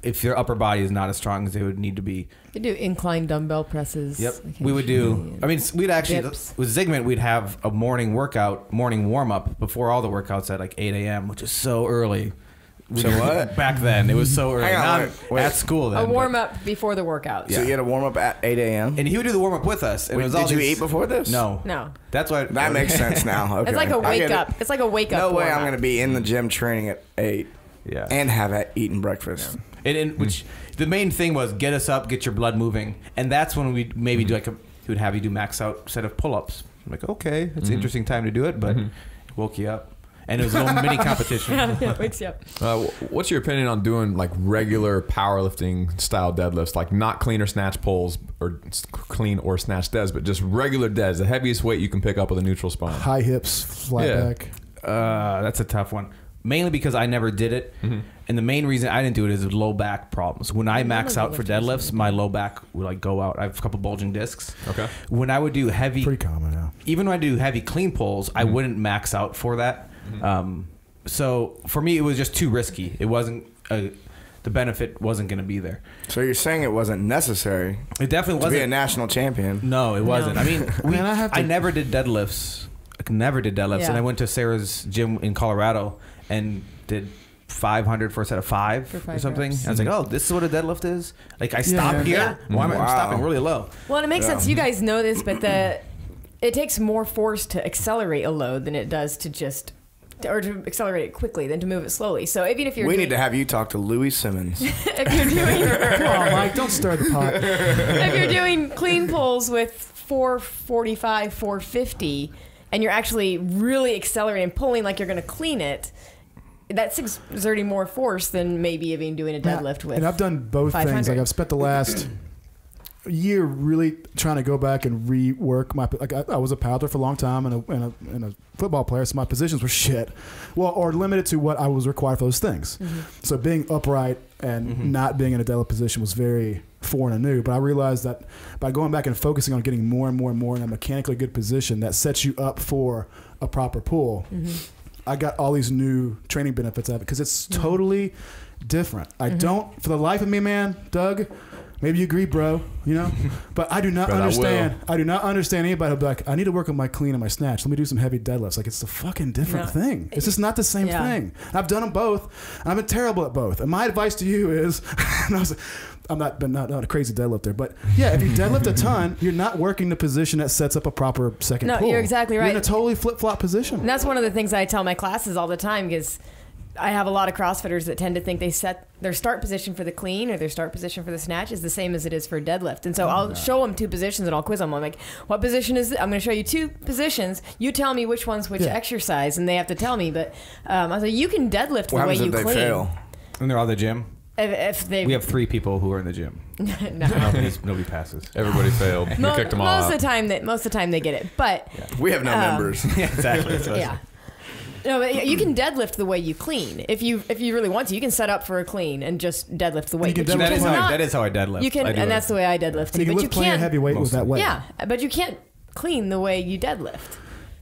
If your upper body is not as strong as it would need to be. You do incline dumbbell presses. Yep. like We would do, hamstring I mean, we'd actually, dips. with Zigment, we'd have a morning warm up before all the workouts at like 8 a.m., which is so early. So what? Back then, it was so early. Hang on, Now, wait. at school then. A but- warm up before the workout. So you had to warm up at 8 a.m. And he would do the warm up with us. And it was all Did you these- eat before this? No. No. That's why. That makes sense now. Okay. It's like a I wake get it. up. It's like a wake up. No way warm-up. I'm going to be in the gym training at 8 Yeah. and have eaten breakfast. And which the main thing was get us up, get your blood moving, and that's when we'd maybe do he would have you do max out set of pull ups. I'm like, okay, it's an interesting time to do it, but it woke you up, and it was a little mini competition. Yeah, it wakes you up. What's your opinion on doing like regular powerlifting style deadlifts, like not clean or snatch pulls or clean or snatch deads, but just regular deads, the heaviest weight you can pick up with a neutral spine? High hips, flat Yeah. back. That's a tough one. Mainly because I never did it, and the main reason I didn't do it is low back problems. When I max out for deadlifts, my low back would like go out. I have a couple bulging discs. Okay. When I would do heavy, Pretty common, yeah. even when I do heavy clean pulls, I wouldn't max out for that. So for me, it was just too risky. It wasn't the benefit wasn't going to be there. So you're saying it wasn't necessary It definitely to wasn't. be a national champion? No, it wasn't. I mean, Man, I never did deadlifts. I never did deadlifts, Yeah. and I went to Sarah's gym in Colorado and did 500 for a set of 5 For 5 or something. reps. I was like, oh, this is what a deadlift is. Like I stop Yeah. here. Why am I Wow. stopping really low? Well, and it makes sense. You guys know this, but it takes more force to accelerate a load than it does to just or to accelerate it quickly than to move it slowly. So even if you're We need to have you talk to Louis Simmons. if you're doing Come on, Mike, don't stir the pot. if you're doing clean pulls with 445, 450, and you're actually really accelerating, pulling like you're going to clean it, that's exerting more force than maybe even doing a deadlift with. And I've done both 500. things. Like I've spent the last year really trying to go back and rework my. Like I was a powerlifter for a long time and a football player, so my positions were shit. Well, or limited to what I was required for those things. So being upright and not being in a deadlift position was very foreign and new. But I realized that by going back and focusing on getting more and more and more in a mechanically good position that sets you up for a proper pull. I got all these new training benefits out of it because it's totally different. I don't, for the life of me, man, Doug, maybe you agree, bro, you know, but I do not understand. I do not understand anybody who'll be like, I need to work on my clean and my snatch. Let me do some heavy deadlifts. Like, it's a fucking different thing. It's just not the same thing. I've done them both. And I've been terrible at both. And my advice to you is, and I'm not a crazy deadlifter, but yeah, if you deadlift a ton, you're not working the position that sets up a proper second pull. No, you're exactly right. You're in a totally flip-flop position. And that's one of the things I tell my classes all the time because I have a lot of CrossFitters that tend to think they set their start position for the clean or their start position for the snatch is the same as it is for deadlift. And so I'll show them 2 positions and I'll quiz them. I'm like, what position is it? I'm going to show you 2 positions. You tell me which one's which exercise, and they have to tell me. But I was like, you can deadlift the way you if they clean. fail? And they're all the gym. If they, We have 3 people who are in the gym. no. Nobody passes. Everybody failed. We kicked them all most out. of the time they get it, but We have no members. Yeah, exactly. yeah. No, but you can deadlift the way you clean. If you really want to, you can set up for a clean and just deadlift the weight. You can But deadlift That is how I deadlift. You can, I do and it. that's the way I deadlift And too. you can But lift you plenty of can't. heavy weight with that weight. Yeah, but you can't clean the way you deadlift.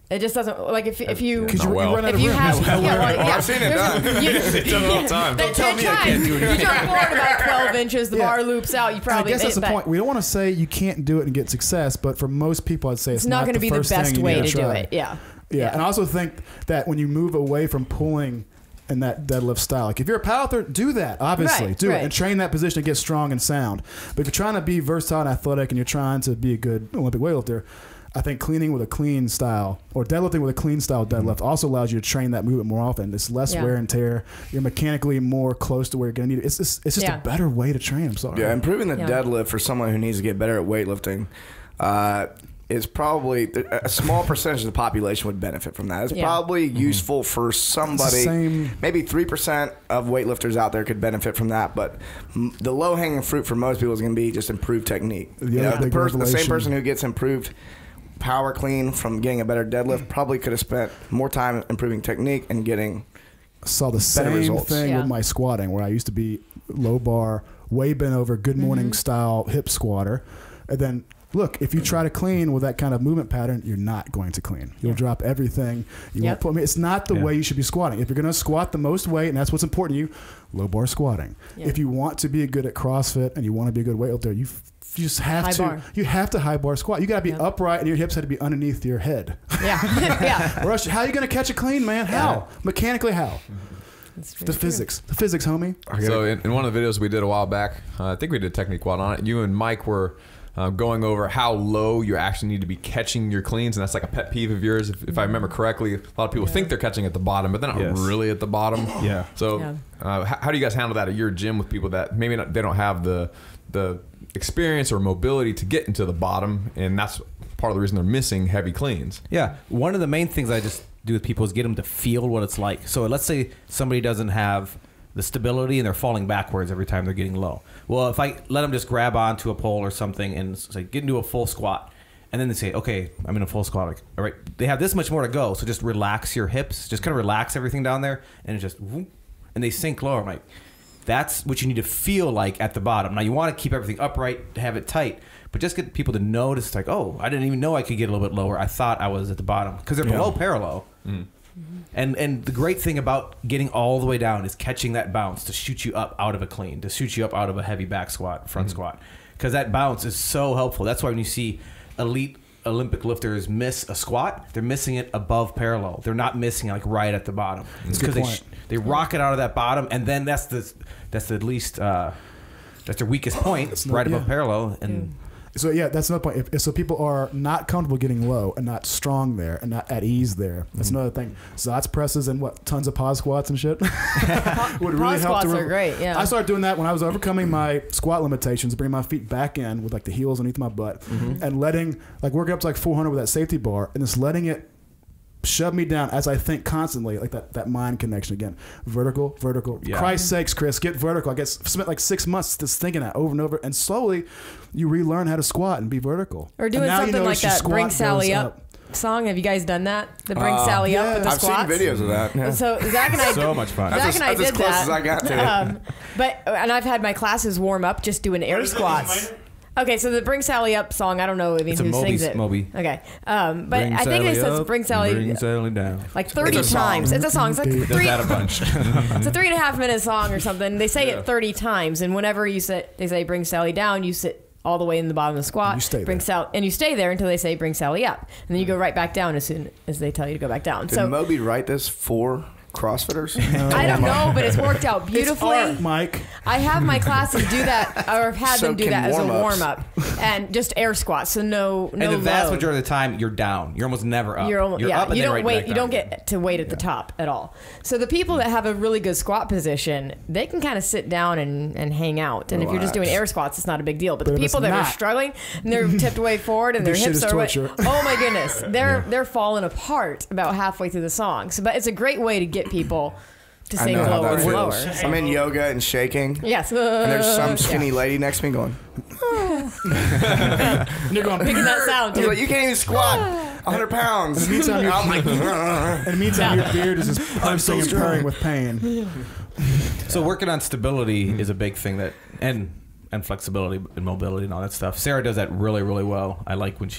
It just doesn't like if you Because you well. run out if of you room. have I've seen it done. They done it all the time. Don't tell me I can't do it. You jump forward about 12 inches, the bar loops out. You probably. I guess that's the but point. We don't want to say you can't do it and get success, but for most people, I'd say it's It's not going to be the first best thing you way need to do try. it. Yeah. Yeah, and I also think that when you move away from pulling in that deadlift style, like if you're a powerlifter, do that. Obviously, Right, do right. it and train that position to get strong and sound. But if you're trying to be versatile and athletic, and you're trying to be a good Olympic weightlifter, I think cleaning with a clean style or deadlifting with a clean style deadlift also allows you to train that movement more often. It's less wear and tear. You're mechanically more close to where you're going to need it. It's just a better way to train. I'm sorry. Yeah, improving the deadlift for someone who needs to get better at weightlifting is probably a small percentage of the population would benefit from that. It's probably useful for somebody. Maybe 3% of weightlifters out there could benefit from that, but the low hanging fruit for most people is going to be just improved technique. The same person who gets improved power clean from getting a better deadlift probably could have spent more time improving technique and getting saw the same results. thing with my squatting, where I used to be low bar, way bent over, good morning style hip squatter, and then look, if you try to clean with that kind of movement pattern, you're not going to clean. You'll drop everything. You won't put. I mean, it's not the way you should be squatting. If you're going to squat the most weight, and that's what's important to you, low bar squatting. If you want to be good at CrossFit and you want to be a good weightlifter, you just have high to. Bar. You have to high bar squat. You got to be upright, and your hips have to be underneath your head. Yeah. Or else, how are you going to catch a clean, man? How? Mechanically, how? The physics, homie. So in one of the videos we did a while back, I think we did Technique Quad on it. You and Mike were going over how low you actually need to be catching your cleans, and that's like a pet peeve of yours. If I remember correctly, a lot of people think they're catching at the bottom, but they're not really at the bottom. Yeah. So how do you guys handle that at your gym with people that maybe they don't have the experience or mobility to get into the bottom, and that's part of the reason they're missing heavy cleans? Yeah, one of the main things I just do with people is get them to feel what it's like. So let's say somebody doesn't have the stability and they're falling backwards every time they're getting low. Well, if I let them just grab onto a pole or something and say, get into a full squat, And then they say, okay, I'm in a full squat. Like, all right, they have this much more to go. So just relax your hips. Just kind of relax everything down there. And it just, whoop, and they sink lower. I'm like, that's what you need to feel like at the bottom. Now, you want to keep everything upright, have it tight, but just get people to notice, like, oh, I didn't even know I could get a little bit lower. I thought I was at the bottom. Because they're below parallel. And the great thing about getting all the way down is catching that bounce to shoot you up out of a clean, to shoot you up out of a heavy back squat, front squat. Because that bounce is so helpful. That's why when you see elite Olympic lifters miss a squat, they're missing it above parallel. They're not missing it like right at the bottom. It's because they rocket out of that bottom, and then that's the least that's their weakest point, right above parallel. And so that's another point. So people are not comfortable getting low and not strong there and not at ease there. That's another thing. Zotz presses and tons of pause squats and shit would really help. Squats are great. Yeah, I started doing that when I was overcoming my squat limitations, bringing my feet back in with like the heels underneath my butt, and letting working up to like 400 with that safety bar, and just letting it shove me down as I think constantly, like that mind connection again. Vertical. For Christ's sakes, Chris, get vertical. I guess spent like 6 months just thinking that over and over, and slowly you relearn how to squat and be vertical. Or doing something like that Bring Sally Up song. Have you guys done that? The Bring Sally Up with the squats? I've seen videos of that. Yeah. So Zach and I so much fun. Zach and I did as close that. as I got to it. And I've had my classes warm up just doing air squats. Okay, so the Bring Sally Up song, I don't know who sings it. Moby. Okay. But I think it says Bring Sally down. Like 30 times. It's a song. It's like Does that a bunch. It's a 3.5 minute song or something. They say it 30 times, and whenever they say Bring Sally down, you sit all the way in the bottom of the squat. You stay and you stay there until they say Bring Sally Up, and then you go right back down as soon as they tell you to go back down. Did Moby write this for CrossFitters? I don't know, but it's worked out beautifully. It's art, Mike. I have my classes do that, or I've had them do that as a warm up, and just air squats. So no. And the vast majority of the time, you're down. You're almost never up. You're up and you then don't right wait. back You down. don't get to wait at the top at all. So the people that have a really good squat position, they can kind of sit down and hang out. And if you're just doing air squats, it's not a big deal. But the people that are struggling and they're tipped way forward and their hips are oh my goodness, they're falling apart about halfway through the song. So, but it's a great way to get people to sing lower and lower. I'm in yoga and shaking. Yes. And there's some skinny lady next to me going. And you're going Picking that sound. He's like, you can't even squat 100 pounds. In the meantime, I'm like, in the meantime, your beard is just pursing and purring with pain. So working on stability is a big thing that and flexibility and mobility and all that stuff. Sarah does that really, really well. I like when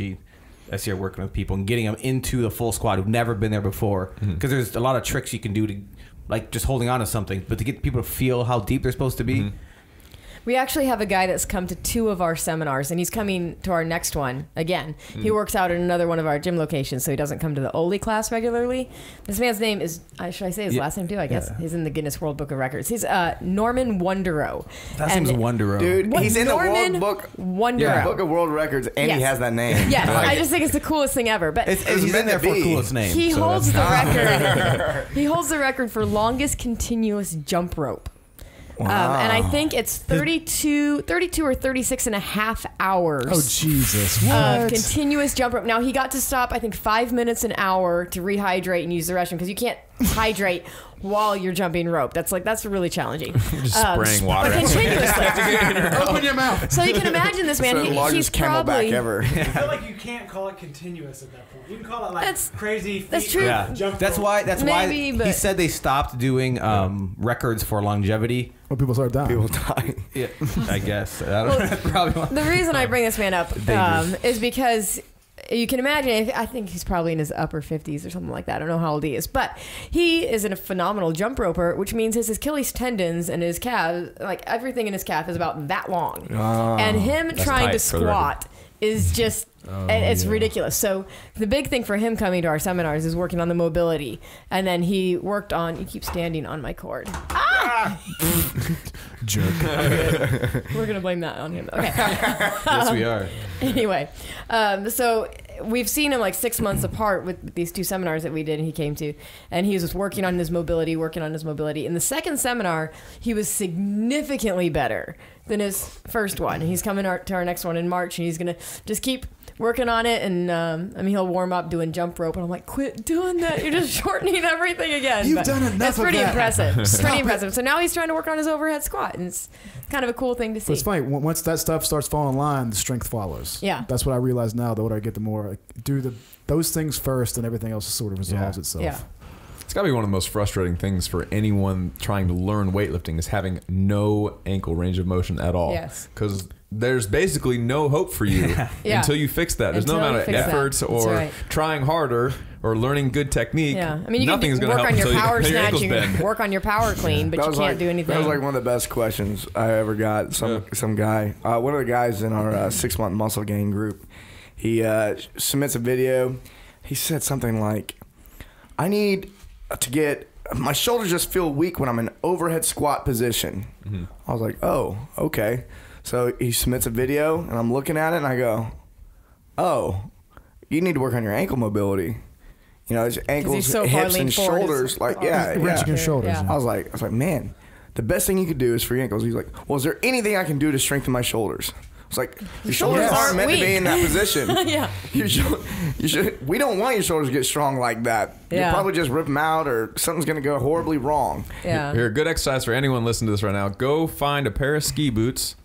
I see her working with people and getting them into the full squat who've never been there before. Because there's a lot of tricks you can do to, like just holding on to something, but to get people to feel how deep they're supposed to be. We actually have a guy that's come to 2 of our seminars, and he's coming to our next one again. He works out at another one of our gym locations, so he doesn't come to the Oli class regularly. This man's name is, should I say his last name too? I guess. He's in the Guinness World Book of Records. He's Norman Wonderow. That seems Wonderow. dude, he's in the Norman World Book. Wonderow. Book of World Records, and he has that name. Yes, Like, I just think it's the coolest thing ever. But He's in there for coolest name. he so holds the that's- record. He holds the record for longest continuous jump rope. And I think it's 32 or 36 and a half hours. Oh, Jesus. Of What? continuous jump rope. Now, he got to stop, I think, 5 minutes an hour to rehydrate and use the restroom because you can't hydrate while you're jumping rope. That's really challenging. Just spraying water. But continuously. Open your mouth. So you can imagine this man. It's the largest He's camelback probably ever. I feel like you can't call it continuous at that point. You can call it like That's- crazy feet. that's true. Yeah, Jump that's rope. why. That's Maybe, why but- he said they stopped doing records for longevity. When people start dying. People dying. Yeah, I guess. I don't know. That's probably why. The reason I bring this man up Dangerous. is because you can imagine, I think he's probably in his upper 50s or something like that. I don't know how old he is. But he is a phenomenal jump roper, which means his Achilles tendons and his calf, like everything in his calf is about that long. And him trying tight to for the record. squat is just, it's ridiculous. So the big thing for him coming to our seminars is working on the mobility. And then he worked on, you keep standing on my cord. Jerk. We're going to blame that on him. Okay. Yes, we are. Anyway, so we've seen him like 6 months apart with these 2 seminars that we did and he came to, and he was just working on his mobility. In the second seminar, he was significantly better than his first one. He's coming to our next one in March, and he's going to just keep working on it. And I mean, he'll warm up doing jump rope, and I'm like, quit doing that. You're just shortening everything again. You've But done enough That's of pretty that. impressive. It's Stop pretty it. impressive. So now he's trying to work on his overhead squat, and kind of a cool thing to see. But it's funny. Once that stuff starts falling in line, the strength follows. Yeah. That's what I realize now. The older I get, the more I do those things first, and everything else sort of resolves itself. Yeah. It's got to be one of the most frustrating things for anyone trying to learn weightlifting is having no ankle range of motion at all. Yes. Because there's basically no hope for you until you fix that. There's no amount of efforts or trying harder or learning good technique. Yeah, I mean, you nothing's can going to work help on your power until your snatch, ankles you bend. can work on your power clean, but you can't do anything. That was like one of the best questions I ever got. Some guy, one of the guys in our 6-month muscle gain group, he submits a video. He said something like, I need to get, my shoulders just feel weak when I'm in overhead squat position. Mm-hmm. I was like, oh, okay. So he submits a video, and I'm looking at it, and I go, oh, you need to work on your ankle mobility. You know, his ankles, so hips, and shoulders. Wrenching your shoulders. Yeah. I was like, man, the best thing you could do is for your ankles. He's like, well, is there anything I can do to strengthen my shoulders? It's like, your shoulders aren't meant to be in that position. Yeah. You should. We don't want your shoulders to get strong like that. Yeah. You'll probably just rip them out, or something's going to go horribly wrong. Yeah. Here, good exercise for anyone listening to this right now. Go find a pair of ski boots,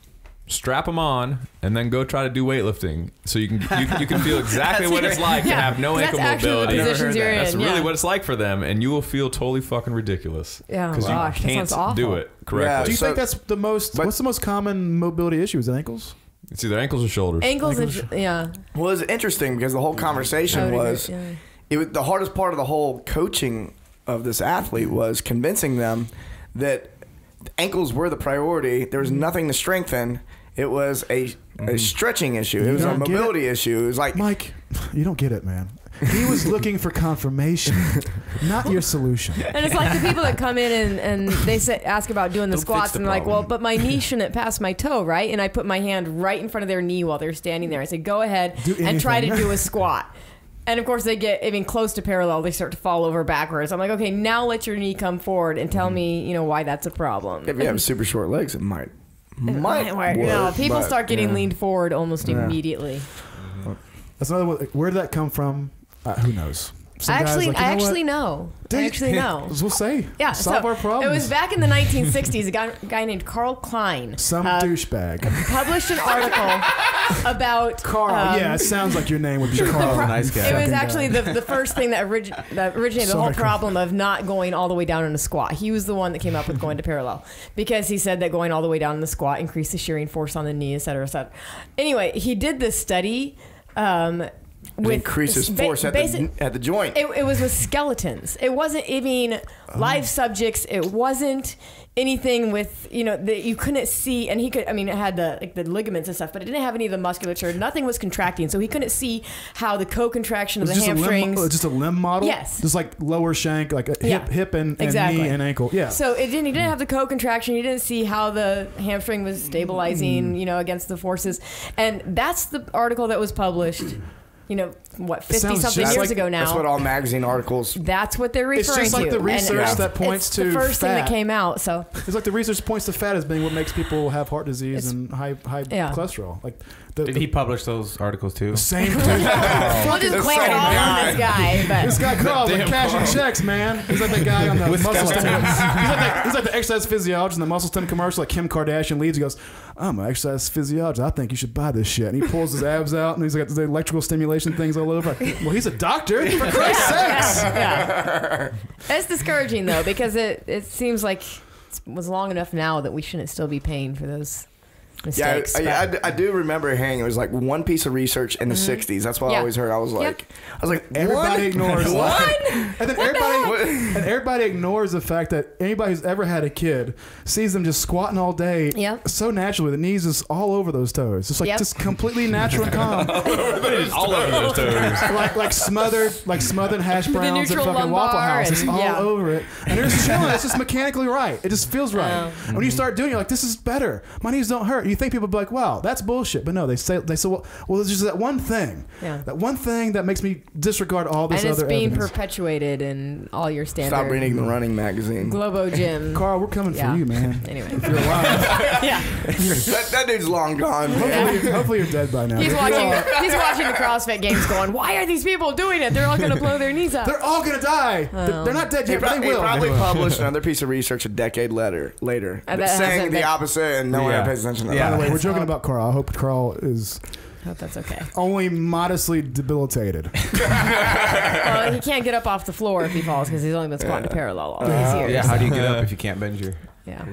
strap them on, and then go try to do weightlifting. So you can feel exactly what it's like to have no ankle mobility. That's really what it's like for them, and you will feel totally fucking ridiculous. Yeah, because gosh, you that sounds awful. do it correctly. Yeah, Do you think that's the most? What's the most common mobility issue? Is it ankles? It's either ankles or shoulders. Ankles and yeah. Well, it's interesting because the whole conversation was, it was the hardest part of the whole coaching of this athlete was convincing them that ankles were the priority. There was nothing to strengthen. It was a stretching issue. It was a mobility issue. It was like, Mike, you don't get it, man. He was looking for confirmation, not your solution. And it's like the people that come in and they ask about doing the squats, and they're like, well, but my knee shouldn't pass my toe, right? And I put my hand right in front of their knee while they're standing there. I say, go ahead and try to do a squat. And of course, they get even close to parallel. They start to fall over backwards. I'm like, okay, now let your knee come forward and tell me, why that's a problem. if you have super short legs, it might work. No, people start getting leaned forward almost immediately. That's another one. Where did that come from? Who knows? I actually know. We'll say. Yeah, solve our problems. It was back in the 1960s. A guy named Carl Klein. Some douchebag Published an article about Carl. Yeah, it sounds like your name would be Carl. Nice guy. It was actually the first thing that originated the whole problem of not going all the way down in a squat. He was the one that came up with going to parallel because he said that going all the way down in the squat increased the shearing force on the knee, et cetera, et cetera. Anyway, he did this study. With increases force at the joint. It was with skeletons. It wasn't even live subjects. It wasn't anything with that you couldn't see. And he could. I mean, it had the ligaments and stuff, but it didn't have any of the musculature. Nothing was contracting, so he couldn't see how the co-contraction of the hamstrings. Just a limb model. Yes. Just like lower shank, like a hip and knee and ankle. Yeah. So he didn't have the co-contraction. He didn't see how the hamstring was stabilizing, against the forces. And that's the article that was published. 50-something years ago now. That's what all magazine articles. That's what they're referring to. It's just like the research that points to the first fat. thing that came out. So it's like the research points to fat as being what makes people have heart disease and high cholesterol. Like, did he publish those articles too? Same dude. We'll just blame it all on this guy. But this guy Carl's like cashing checks, man. He's like that guy on the muscle stim. He's like the exercise physiologist in the muscle stim commercial, like Kim Kardashian leads. He goes, "I'm an exercise physiologist. I think you should buy this shit." And he pulls his abs out, and he's got the electrical stimulation things all over. Well, he's a doctor, for Christ's sakes. Yeah. It's discouraging though, because it seems like it was long enough now that we shouldn't still be paying for those mistakes. I do remember hearing it was like one piece of research in the 60s. That's what I always heard. I was like, everybody ignores one? And then everybody ignores the fact that anybody who's ever had a kid sees them just squatting all day so naturally. The knees is all over those toes. It's like just completely natural and calm. all over those toes. like smothered hash browns at fucking Waffle House. It's all over it. And they're just chilling. It's just mechanically right. It just feels right. And when you start doing it, you're like, this is better. My knees don't hurt. You think people would be like, wow, that's bullshit. But no, they say, well, there's just that one thing. Yeah. That one thing that makes me disregard all this and other it's being evidence. perpetuated in all your standard. Stop reading the running magazine. Globo Gym. Carl, we're coming Yeah. for you, man. Anyway. If you're alive. Yeah. that dude's long gone, man. Hopefully you're dead by now. He's watching the CrossFit games going, why are these people doing it? They're all going to blow their knees out. They're all going to die. They're not dead yet, but they He will. probably published another piece of research a decade later that saying hasn't the been- opposite, and no one pays attention to By that. the way, we're joking about Carl. I hope Carl is I hope that's okay. only modestly debilitated. Well, he can't get up off the floor if he falls because he's only been squatting parallel all these years. Yeah, how do you get up if you can't bend your... Yeah.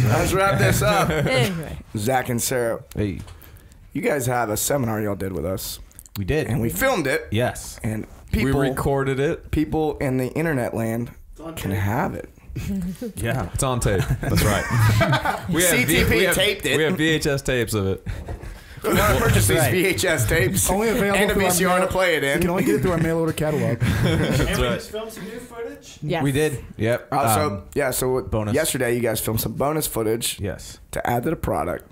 Let's wrap this up. Anyway. Zach and Sarah, Hey, you guys have a seminar y'all did with us, we did. and we filmed it, Yes. and We people recorded it. people in the internet land can have it. Yeah. It's on tape. That's right. CTP taped it. We have VHS tapes of it. If you want to purchase these Right. VHS tapes Only available and a through our VCR to mail- play it You can in. only get it through our mail order catalog. And we right. just filmed some new footage. Yes. We did. Yep. So bonus. yesterday you guys filmed some bonus footage Yes. to add to the product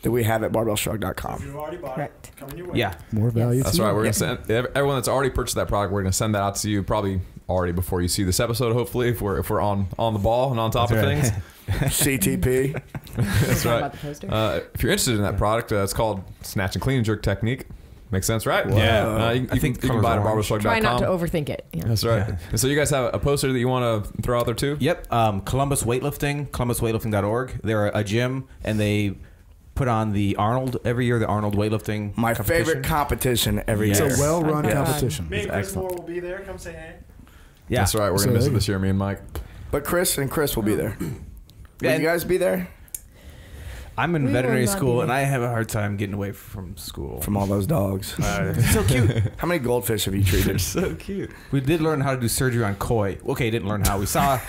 that we have at If barbellshrug.com. you already bought Correct. it, coming your way. Yeah. More value. That's to right. you. We're gonna send everyone that's already purchased that product. We're gonna send that out to you probably already before you see this episode. Hopefully, if we're on the ball and on top of That's things. CTP. That's Talking right. about the poster? If you're interested in that product, it's called Snatch and Clean and Jerk Technique. Makes sense, right? Yeah. You I think you can buy it at colors are barbellshrug.com. Try not to overthink it. Yeah. That's right. And so you guys have a poster that you want to throw out there too? Yep. Columbus Weightlifting, columbusweightlifting.org. They're a gym, and they put on the Arnold every year, the Arnold weightlifting My competition. favorite competition every It's year. a well-run Yeah. competition. Me and Chris Excellent. Moore will be there. Come say hey. Yeah. That's right. We're So going to miss there it you this year, me and Mike. But Chris will be there. Will Yeah, you guys be there? I'm in We veterinary will not school, be and I have a hard time getting away from school. From all those dogs. So cute. How many goldfish have you treated? So cute. We did learn how to do surgery on koi. Okay, didn't learn how. We saw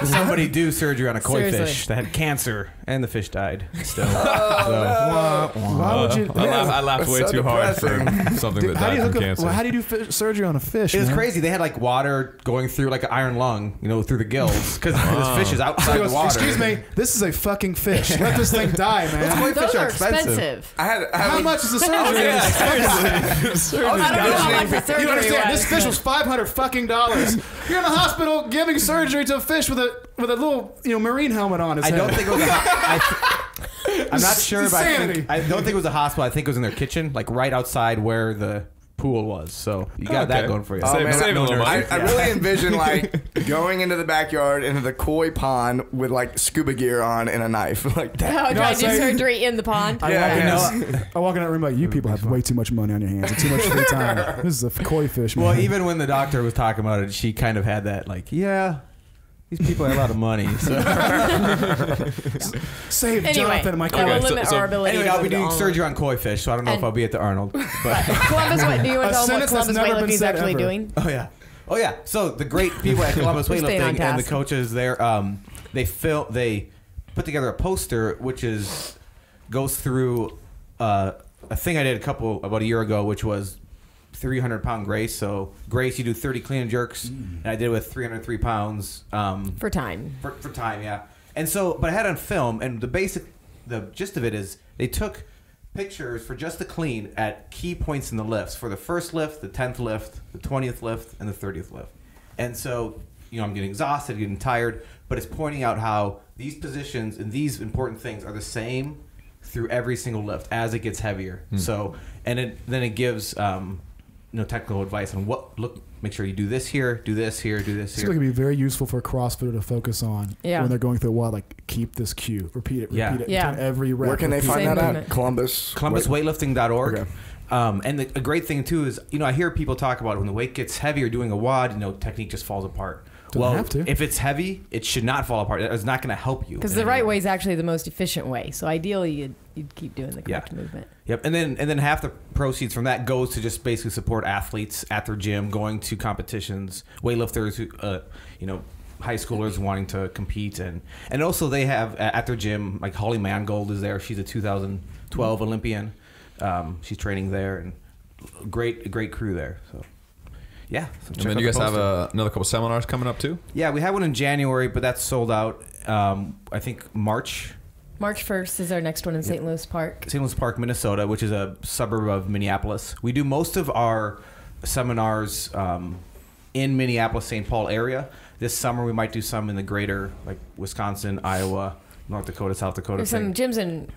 somebody do surgery on a koi Seriously. fish that had cancer, and the fish died. Still. Why would you? I laughed That's way so too hard for depressing. something that How do died you from hook up? cancer. Well, how do you do surgery on a fish? It was man? crazy. They had like water going through like an iron lung, through the gills, because this fish is He outside goes, the water. excuse me, this is a fucking fish. Let this thing die, man. Koi Those fish are are expensive. How much is the surgery? I don't know how much the surgery You understand? was. This fish was $500 fucking dollars. You're in the hospital giving surgery to a fish with a little marine helmet on his I head. don't think it was I'm not sure, but Insanity. I don't think it was a hospital. I think it was in their kitchen, like right outside where the pool was. So you got that Okay. going for you. Oh, Save- man, save a little money. I really envision like going into the backyard into the koi pond with like scuba gear on and a knife like that. Oh, try to do say- surgery in the pond. I walk in that room like, you people have way too much money on your hands and too much free time. This is a koi fish, man. Well, even when the doctor was talking about it, she kind of had that like, yeah, these people have a lot of money. So. Save Anyway, Jonathan and my it koi. will so- limit so- our ability Anyway, to I'll go be to doing all- surgery on koi fish, so I don't know if And- I'll be at the Arnold. But Columbus, do you want to tell them what sentence that's Columbus never been weightlifting is said actually ever. doing? Oh yeah. So the great people at Columbus We're staying on Weightlifting and the task. coaches there, they put together a poster which goes through a thing I did about a year ago, which was 300-pound Grace. So Grace, you do 30 clean and jerks, and I did it with 303 pounds For time. for time, yeah. And so, but I had it on film, and the gist of it is they took pictures for just the clean at key points in the lifts for the first lift, the 10th lift, the 20th lift, and the 30th lift. And so, I'm getting exhausted, getting tired, but it's pointing out how these positions and these important things are the same through every single lift as it gets heavier. So, and then it gives technical advice on make sure you do this here, do this here, do this It's here. going to be very useful for a CrossFitter to focus on Yeah. when they're going through a while. Like, keep this cue, repeat it, Yeah. repeat it. Yeah. Between every rep. Where can they repeat find Same that movement. at? Columbus. ColumbusWeightlifting.org. Okay. And a great thing too is, I hear people talk about when the weight gets heavier doing a WOD, technique just falls apart. Doesn't have to. If it's heavy, it should not fall apart. It's not going to help you. Because in the any right way is actually the most efficient way. So ideally, you'd keep doing the correct Yeah. movement. Yep, and then half the proceeds from that goes to just basically support athletes at their gym, going to competitions, weightlifters who, high schoolers wanting to compete, and also they have at their gym like Holly Mangold is there. She's a 2012 Olympian. She's training there, and a great crew there. So. Yeah. So And check then out you the guys have poster. another couple seminars coming up too? Yeah, we had one in January, but that's sold out. I think March March 1st is our next one in St. Louis Park. St. Louis Park, Minnesota, which is a suburb of Minneapolis. We do most of our seminars in Minneapolis, St. Paul area. This summer, we might do some in the greater, like Wisconsin, Iowa, North Dakota, South Dakota. There's some gyms in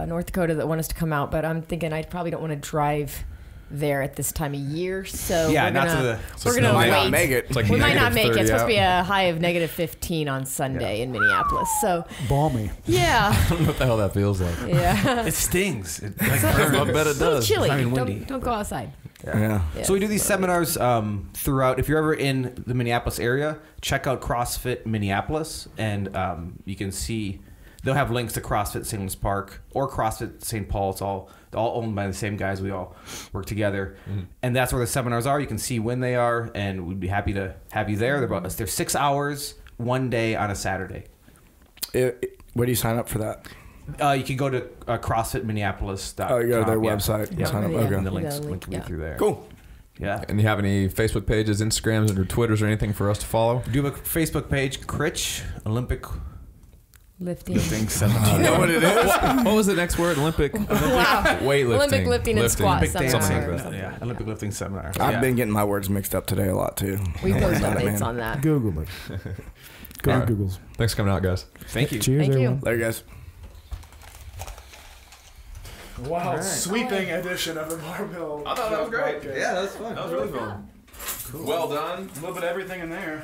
North Dakota that want us to come out, but I'm thinking I probably don't want to drive there at this time of year. So Yeah, we're not gonna, to the- we're gonna might wait. not make it. It's like We might not negative make it. 30 It's supposed to be out. a high of negative 15 on Sunday in Minneapolis. So Balmy. yeah, I don't know what the hell that feels like. yeah. It stings. It, like, I bet it It's a little does. chilly. I mean, windy. Don't go outside. Yeah. Yeah. So we do these seminars throughout. If you're ever in the Minneapolis area, check out CrossFit Minneapolis, and you can see they'll have links to CrossFit St. Louis Park or CrossFit St. Paul. It's all owned by the same guys. We all work together, and that's where the seminars are. You can see when they are, and we'd be happy to have you there. They're 6 hours, one day on a Saturday. Where do you sign up for that? You can go to CrossFitMinneapolis.com. Oh, you go to their website and Yeah. sign up. Yeah. Okay. And the links The link, link yeah. through there. Cool. Yeah. And you have any Facebook pages, Instagrams, or Twitters, or anything for us to follow? Do you have a Facebook page, Krych Olympic Lifting. Lifting Seminar. You know what it is? What was the next word? Olympic Wow. weightlifting. Olympic lifting and squat Olympic dance. seminar. Something like Yeah, Olympic lifting seminar. I've Yeah. been getting my words mixed up today a lot too. We Don't worry post about it, updates man. on that. Google it. Go All right. to Googles. Thanks for coming out, guys. Thank you. Cheers, Thank you. everyone. Later, guys. Wow, sweeping edition of the Barbell. I thought that was great. Yeah, that was fun. That was really fun. Well done. A little bit of everything in there.